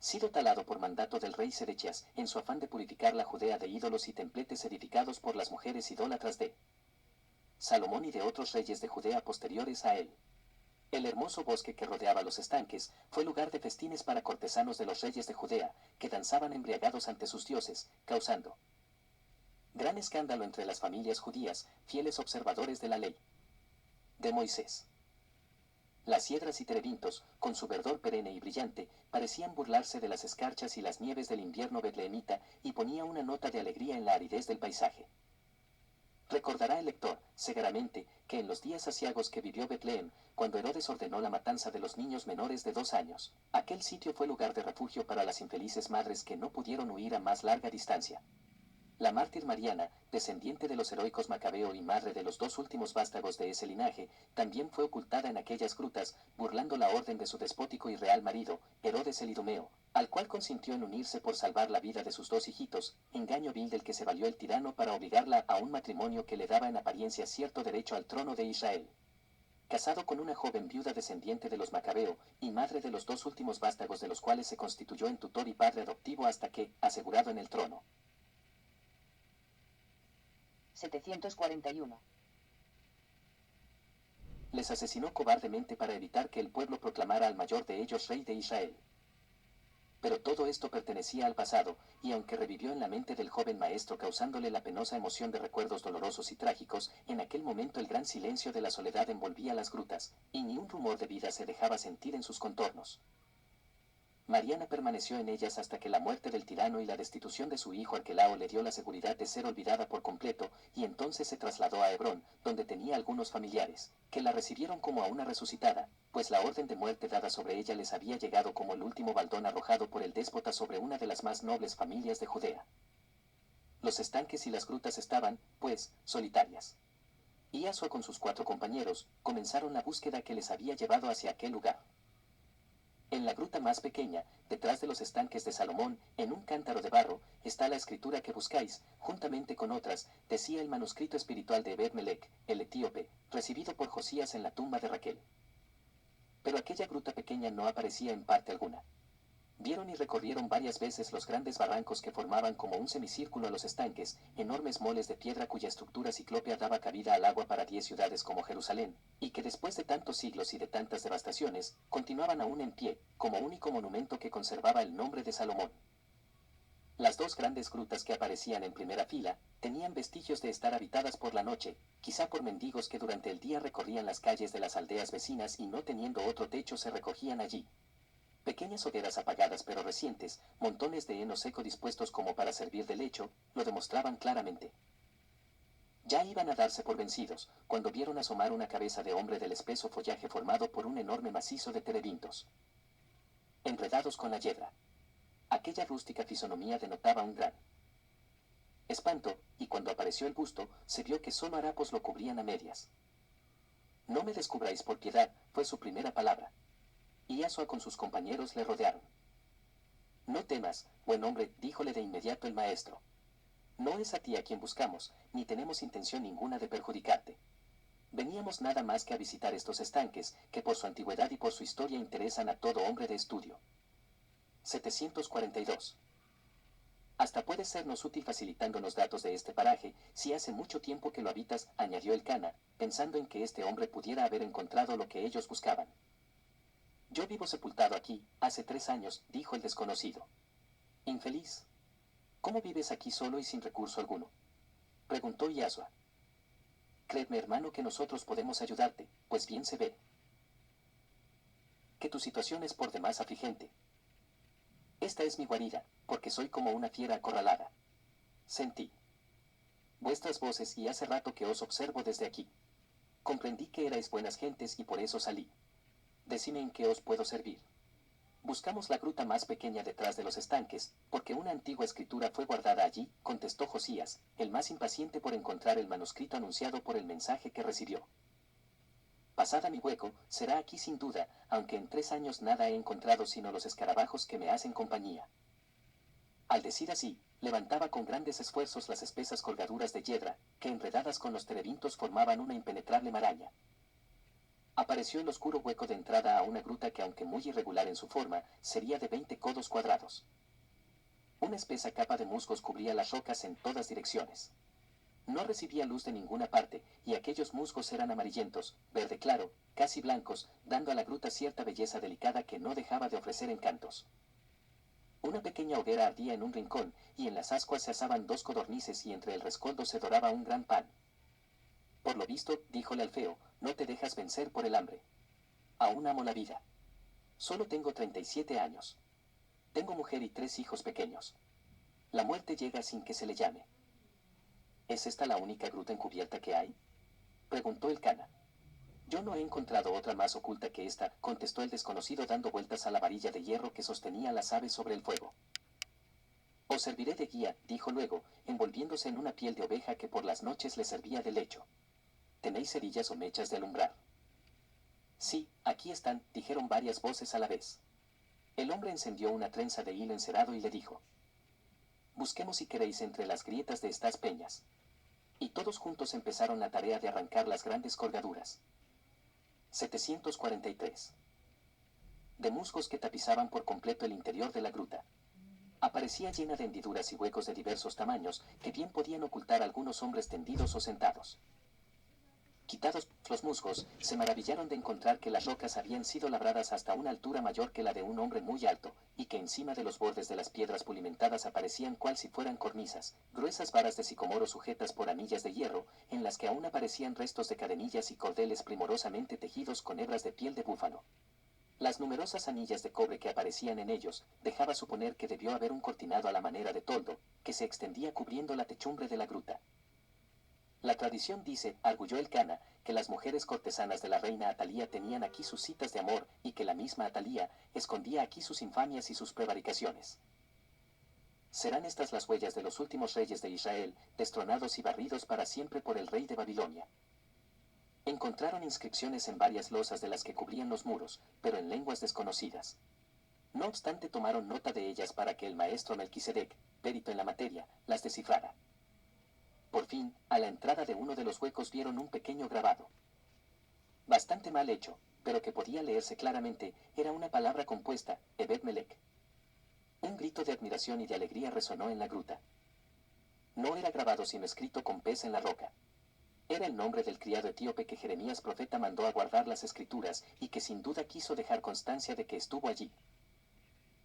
sido talado por mandato del rey Sedechías, en su afán de purificar la Judea de ídolos y templetes edificados por las mujeres idólatras de Salomón y de otros reyes de Judea posteriores a él. El hermoso bosque que rodeaba los estanques fue lugar de festines para cortesanos de los reyes de Judea, que danzaban embriagados ante sus dioses, causando gran escándalo entre las familias judías, fieles observadores de la ley de Moisés. Las hiedras y terebintos, con su verdor perenne y brillante, parecían burlarse de las escarchas y las nieves del invierno betlehemita, y ponía una nota de alegría en la aridez del paisaje. Recordará el lector, segaramente, que en los días aciagos que vivió Betlehem, cuando Herodes ordenó la matanza de los niños menores de 2 años, aquel sitio fue lugar de refugio para las infelices madres que no pudieron huir a más larga distancia. La mártir Mariana, descendiente de los heroicos Macabeo y madre de los 2 últimos vástagos de ese linaje, también fue ocultada en aquellas grutas, burlando la orden de su despótico y real marido, Herodes el Idumeo, al cual consintió en unirse por salvar la vida de sus 2 hijitos, engaño vil del que se valió el tirano para obligarla a un matrimonio que le daba en apariencia cierto derecho al trono de Israel. Casado con una joven viuda descendiente de los Macabeo, y madre de los 2 últimos vástagos de los cuales se constituyó en tutor y padre adoptivo hasta que, asegurado en el trono, 741. les asesinó cobardemente para evitar que el pueblo proclamara al mayor de ellos rey de Israel. Pero todo esto pertenecía al pasado, y aunque revivió en la mente del joven maestro causándole la penosa emoción de recuerdos dolorosos y trágicos, en aquel momento el gran silencio de la soledad envolvía las grutas, y ni un rumor de vida se dejaba sentir en sus contornos. Mariana permaneció en ellas hasta que la muerte del tirano y la destitución de su hijo Arquelao le dio la seguridad de ser olvidada por completo, y entonces se trasladó a Hebrón, donde tenía algunos familiares, que la recibieron como a una resucitada, pues la orden de muerte dada sobre ella les había llegado como el último baldón arrojado por el déspota sobre una de las más nobles familias de Judea. Los estanques y las grutas estaban, pues, solitarias. Y Asua con sus 4 compañeros, comenzaron la búsqueda que les había llevado hacia aquel lugar. En la gruta más pequeña, detrás de los estanques de Salomón, en un cántaro de barro, está la escritura que buscáis, juntamente con otras, decía el manuscrito espiritual de Ebed-Melech, el etíope, recibido por Josías en la tumba de Raquel. Pero aquella gruta pequeña no aparecía en parte alguna. Vieron y recorrieron varias veces los grandes barrancos que formaban como un semicírculo a los estanques, enormes moles de piedra cuya estructura ciclópea daba cabida al agua para 10 ciudades como Jerusalén, y que después de tantos siglos y de tantas devastaciones, continuaban aún en pie, como único monumento que conservaba el nombre de Salomón. Las dos grandes grutas que aparecían en primera fila, tenían vestigios de estar habitadas por la noche, quizá por mendigos que durante el día recorrían las calles de las aldeas vecinas y no teniendo otro techo se recogían allí. Pequeñas hogueras apagadas pero recientes, montones de heno seco dispuestos como para servir de lecho, lo demostraban claramente. Ya iban a darse por vencidos, cuando vieron asomar una cabeza de hombre del espeso follaje formado por un enorme macizo de terebintos, enredados con la yedra. Aquella rústica fisonomía denotaba un gran espanto, y cuando apareció el busto, se vio que solo harapos lo cubrían a medias. No me descubráis por piedad, fue su primera palabra. Y Asua con sus compañeros le rodearon. No temas, buen hombre, díjole de inmediato el maestro. No es a ti a quien buscamos, ni tenemos intención ninguna de perjudicarte. Veníamos nada más que a visitar estos estanques, que por su antigüedad y por su historia interesan a todo hombre de estudio. 742. Hasta puede sernos útil facilitándonos datos de este paraje, si hace mucho tiempo que lo habitas, añadió el Cana, pensando en que este hombre pudiera haber encontrado lo que ellos buscaban. Yo vivo sepultado aquí, hace 3 años, dijo el desconocido. Infeliz. ¿Cómo vives aquí solo y sin recurso alguno? Preguntó Yasua. Créeme, hermano, que nosotros podemos ayudarte, pues bien se ve que tu situación es por demás afligente. Esta es mi guarida, porque soy como una fiera acorralada. Sentí vuestras voces y hace rato que os observo desde aquí. Comprendí que erais buenas gentes y por eso salí. Decime en qué os puedo servir. Buscamos la gruta más pequeña detrás de los estanques, porque una antigua escritura fue guardada allí, contestó Josías, el más impaciente por encontrar el manuscrito anunciado por el mensaje que recibió. Pasada mi hueco, será aquí sin duda, aunque en 3 años nada he encontrado sino los escarabajos que me hacen compañía. Al decir así, levantaba con grandes esfuerzos las espesas colgaduras de yedra, que enredadas con los terebintos formaban una impenetrable maraña. Apareció el oscuro hueco de entrada a una gruta que, aunque muy irregular en su forma, sería de 20 codos cuadrados. Una espesa capa de musgos cubría las rocas en todas direcciones. No recibía luz de ninguna parte, y aquellos musgos eran amarillentos, verde claro, casi blancos, dando a la gruta cierta belleza delicada que no dejaba de ofrecer encantos. Una pequeña hoguera ardía en un rincón, y en las ascuas se asaban 2 codornices y entre el rescoldo se doraba un gran pan. Por lo visto, díjole al feo, no te dejas vencer por el hambre. Aún amo la vida. Solo tengo 37 años. Tengo mujer y 3 hijos pequeños. La muerte llega sin que se le llame. ¿Es esta la única gruta encubierta que hay? Preguntó el Cana. Yo no he encontrado otra más oculta que esta, contestó el desconocido dando vueltas a la varilla de hierro que sostenía las aves sobre el fuego. Os serviré de guía, dijo luego, envolviéndose en una piel de oveja que por las noches le servía de lecho. ¿Tenéis cerillas o mechas de alumbrar? Sí, aquí están, dijeron varias voces a la vez. El hombre encendió una trenza de hilo encerado y le dijo: busquemos si queréis entre las grietas de estas peñas. Y todos juntos empezaron la tarea de arrancar las grandes colgaduras. 743. De musgos que tapizaban por completo el interior de la gruta. Aparecía llena de hendiduras y huecos de diversos tamaños que bien podían ocultar algunos hombres tendidos o sentados. Quitados los musgos, se maravillaron de encontrar que las rocas habían sido labradas hasta una altura mayor que la de un hombre muy alto, y que encima de los bordes de las piedras pulimentadas aparecían cual si fueran cornisas, gruesas varas de sicomoro sujetas por anillas de hierro, en las que aún aparecían restos de cadenillas y cordeles primorosamente tejidos con hebras de piel de búfalo. Las numerosas anillas de cobre que aparecían en ellos, dejaba suponer que debió haber un cortinado a la manera de toldo, que se extendía cubriendo la techumbre de la gruta. La tradición dice, arguyó el Cana, que las mujeres cortesanas de la reina Atalía tenían aquí sus citas de amor, y que la misma Atalía escondía aquí sus infamias y sus prevaricaciones. Serán estas las huellas de los últimos reyes de Israel, destronados y barridos para siempre por el rey de Babilonia. Encontraron inscripciones en varias losas de las que cubrían los muros, pero en lenguas desconocidas. No obstante tomaron nota de ellas para que el maestro Melquisedec, perito en la materia, las descifrara. Por fin, a la entrada de uno de los huecos vieron un pequeño grabado. Bastante mal hecho, pero que podía leerse claramente, era una palabra compuesta, Ebed Melech. Un grito de admiración y de alegría resonó en la gruta. No era grabado sino escrito con pez en la roca. Era el nombre del criado etíope que Jeremías profeta mandó a guardar las escrituras y que sin duda quiso dejar constancia de que estuvo allí.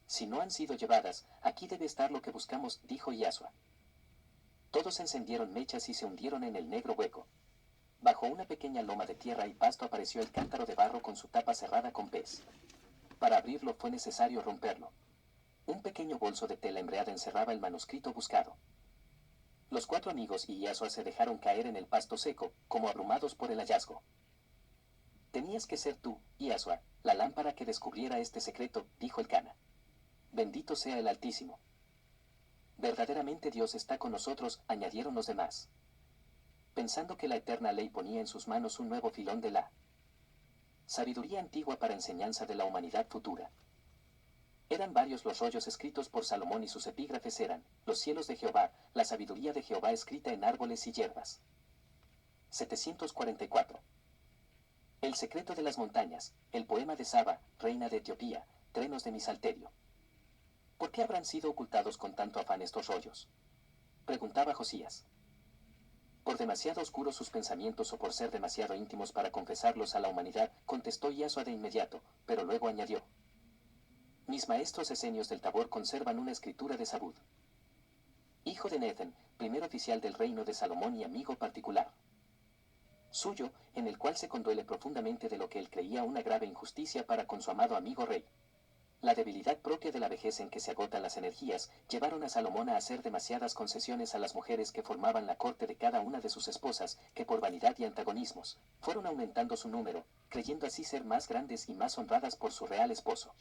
Si no han sido llevadas, aquí debe estar lo que buscamos, dijo Yasua. Todos encendieron mechas y se hundieron en el negro hueco. Bajo una pequeña loma de tierra y pasto apareció el cántaro de barro con su tapa cerrada con pez. Para abrirlo fue necesario romperlo. Un pequeño bolso de tela embreada encerraba el manuscrito buscado. Los 4 amigos y Yasua se dejaron caer en el pasto seco, como abrumados por el hallazgo. Tenías que ser tú, Yasua, la lámpara que descubriera este secreto, dijo el Cana. Bendito sea el Altísimo. Verdaderamente Dios está con nosotros, añadieron los demás. Pensando que la eterna ley ponía en sus manos un nuevo filón de la sabiduría antigua para enseñanza de la humanidad futura. Eran varios los rollos escritos por Salomón y sus epígrafes eran, los cielos de Jehová, la sabiduría de Jehová escrita en árboles y hierbas. 744. El secreto de las montañas, el poema de Saba, reina de Etiopía, trenos de mi salterio. ¿Por qué habrán sido ocultados con tanto afán estos rollos? Preguntaba Josías. Por demasiado oscuros sus pensamientos o por ser demasiado íntimos para confesarlos a la humanidad, contestó Yasua de inmediato, pero luego añadió. Mis maestros esenios del Tabor conservan una escritura de Sabud, hijo de Nethen, primer oficial del reino de Salomón y amigo particular suyo, en el cual se conduele profundamente de lo que él creía una grave injusticia para con su amado amigo rey. La debilidad propia de la vejez en que se agotan las energías llevaron a Salomón a hacer demasiadas concesiones a las mujeres que formaban la corte de cada una de sus esposas, que por vanidad y antagonismos, fueron aumentando su número, creyendo así ser más grandes y más honradas por su real esposo.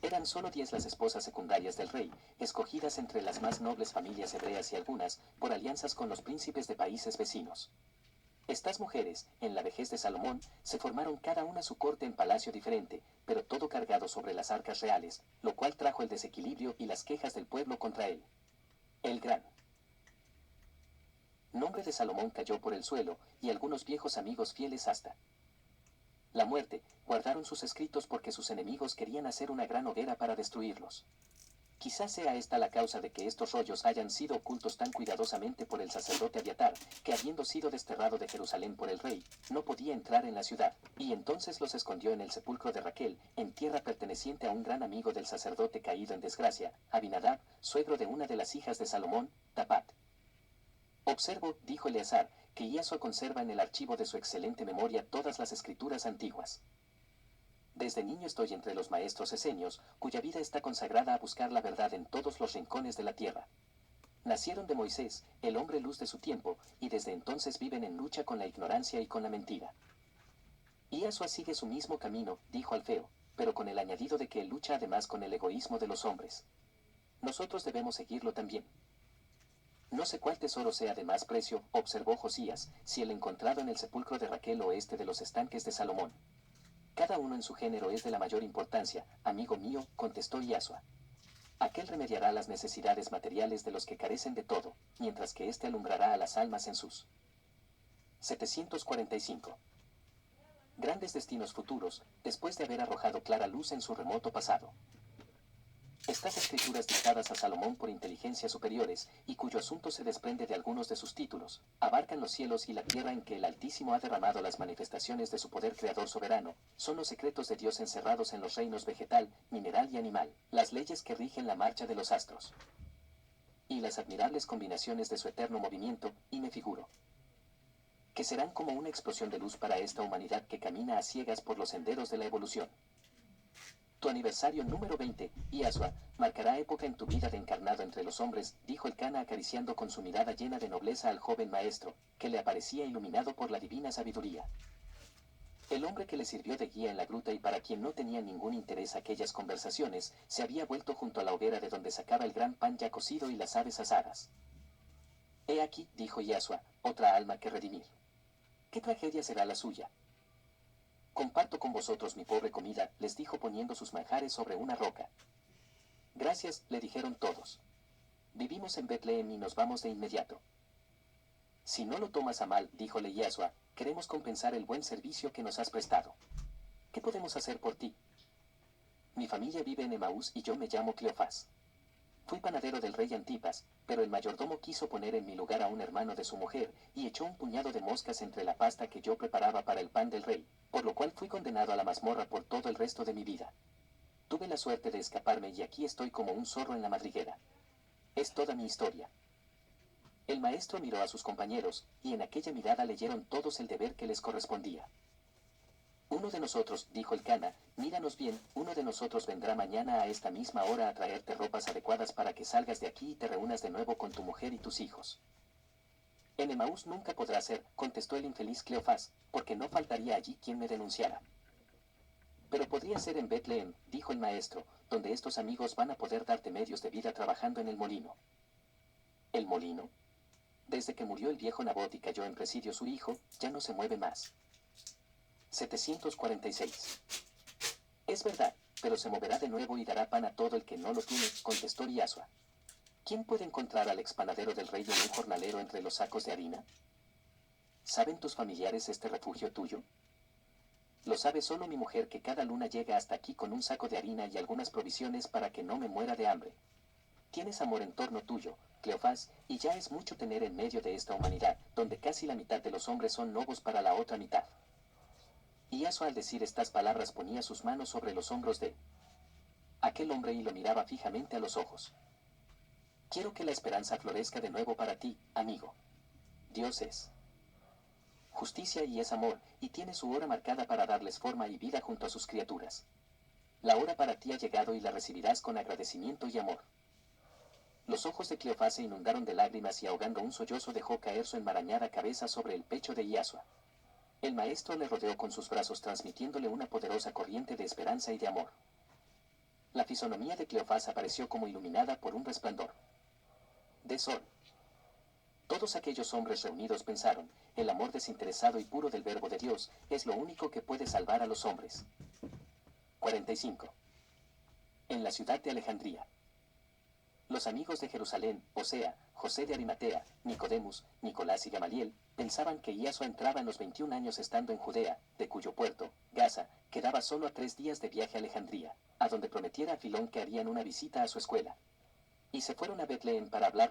Eran solo 10 las esposas secundarias del rey, escogidas entre las más nobles familias hebreas y algunas, por alianzas con los príncipes de países vecinos. Estas mujeres, en la vejez de Salomón, se formaron cada una su corte en palacio diferente, pero todo cargado sobre las arcas reales, lo cual trajo el desequilibrio y las quejas del pueblo contra él. El gran nombre de Salomón cayó por el suelo, y algunos viejos amigos fieles hasta la muerte, guardaron sus escritos porque sus enemigos querían hacer una gran hoguera para destruirlos. Quizás sea esta la causa de que estos rollos hayan sido ocultos tan cuidadosamente por el sacerdote Abiatar, que habiendo sido desterrado de Jerusalén por el rey, no podía entrar en la ciudad, y entonces los escondió en el sepulcro de Raquel, en tierra perteneciente a un gran amigo del sacerdote caído en desgracia, Abinadab, suegro de una de las hijas de Salomón, Tapat. Observo, dijo Eleazar, que Yasua conserva en el archivo de su excelente memoria todas las escrituras antiguas. Desde niño estoy entre los maestros esenios, cuya vida está consagrada a buscar la verdad en todos los rincones de la tierra. Nacieron de Moisés, el hombre luz de su tiempo, y desde entonces viven en lucha con la ignorancia y con la mentira. Yasua sigue su mismo camino, dijo Alfeo, pero con el añadido de que él lucha además con el egoísmo de los hombres. Nosotros debemos seguirlo también. No sé cuál tesoro sea de más precio, observó Josías, si el encontrado en el sepulcro de Raquel o este de los estanques de Salomón. Cada uno en su género es de la mayor importancia, amigo mío, contestó Yasua. Aquel remediará las necesidades materiales de los que carecen de todo, mientras que éste alumbrará a las almas en sus 745. Grandes destinos futuros, después de haber arrojado clara luz en su remoto pasado. Estas escrituras dictadas a Salomón por inteligencias superiores, y cuyo asunto se desprende de algunos de sus títulos, abarcan los cielos y la tierra en que el Altísimo ha derramado las manifestaciones de su poder creador soberano, son los secretos de Dios encerrados en los reinos vegetal, mineral y animal, las leyes que rigen la marcha de los astros, y las admirables combinaciones de su eterno movimiento, y me figuro que serán como una explosión de luz para esta humanidad que camina a ciegas por los senderos de la evolución. Tu aniversario número 20, Yasua, marcará época en tu vida de encarnado entre los hombres, dijo el Cana acariciando con su mirada llena de nobleza al joven maestro, que le aparecía iluminado por la divina sabiduría. El hombre que le sirvió de guía en la gruta y para quien no tenía ningún interés aquellas conversaciones, se había vuelto junto a la hoguera de donde sacaba el gran pan ya cocido y las aves asadas. He aquí, dijo Yasua, otra alma que redimir. ¿Qué tragedia será la suya? Comparto con vosotros mi pobre comida, les dijo poniendo sus manjares sobre una roca. Gracias, le dijeron todos. Vivimos en Betlehem y nos vamos de inmediato. Si no lo tomas a mal, díjole Yasua, queremos compensar el buen servicio que nos has prestado. ¿Qué podemos hacer por ti? Mi familia vive en Emaús y yo me llamo Cleofás. Fui panadero del rey Antipas, pero el mayordomo quiso poner en mi lugar a un hermano de su mujer, y echó un puñado de moscas entre la pasta que yo preparaba para el pan del rey, por lo cual fui condenado a la mazmorra por todo el resto de mi vida. Tuve la suerte de escaparme y aquí estoy como un zorro en la madriguera. Es toda mi historia. El maestro miró a sus compañeros, y en aquella mirada leyeron todos el deber que les correspondía. Uno de nosotros, dijo el Cana, míranos bien, uno de nosotros vendrá mañana a esta misma hora a traerte ropas adecuadas para que salgas de aquí y te reúnas de nuevo con tu mujer y tus hijos. En Emaús nunca podrá ser, contestó el infeliz Cleofás, porque no faltaría allí quien me denunciara. Pero podría ser en Betlehem, dijo el maestro, donde estos amigos van a poder darte medios de vida trabajando en el molino. ¿El molino? Desde que murió el viejo Nabot y cayó en presidio su hijo, ya no se mueve más. 746. Es verdad, pero se moverá de nuevo y dará pan a todo el que no lo tiene, contestó Yasua. ¿Quién puede encontrar al expanadero del rey en un jornalero entre los sacos de harina? ¿Saben tus familiares este refugio tuyo? Lo sabe solo mi mujer que cada luna llega hasta aquí con un saco de harina y algunas provisiones para que no me muera de hambre. Tienes amor en torno tuyo, Cleofás, y ya es mucho tener en medio de esta humanidad, donde casi la mitad de los hombres son lobos para la otra mitad. Y Yasua al decir estas palabras ponía sus manos sobre los hombros de aquel hombre y lo miraba fijamente a los ojos. Quiero que la esperanza florezca de nuevo para ti, amigo. Dios es justicia y es amor, y tiene su hora marcada para darles forma y vida junto a sus criaturas. La hora para ti ha llegado y la recibirás con agradecimiento y amor. Los ojos de Cleofás se inundaron de lágrimas y ahogando un sollozo dejó caer su enmarañada cabeza sobre el pecho de Yasua. El maestro le rodeó con sus brazos transmitiéndole una poderosa corriente de esperanza y de amor. La fisonomía de Cleofás apareció como iluminada por un resplandor de sol. Todos aquellos hombres reunidos pensaron, el amor desinteresado y puro del Verbo de Dios es lo único que puede salvar a los hombres. 45. En la ciudad de Alejandría. Los amigos de Jerusalén, o sea, José de Arimatea, Nicodemus, Nicolás y Gamaliel, pensaban que Yasua entraba en los 21 años estando en Judea, de cuyo puerto, Gaza, quedaba solo a 3 días de viaje a Alejandría, a donde prometiera a Filón que harían una visita a su escuela. Y se fueron a Betlehem para hablarle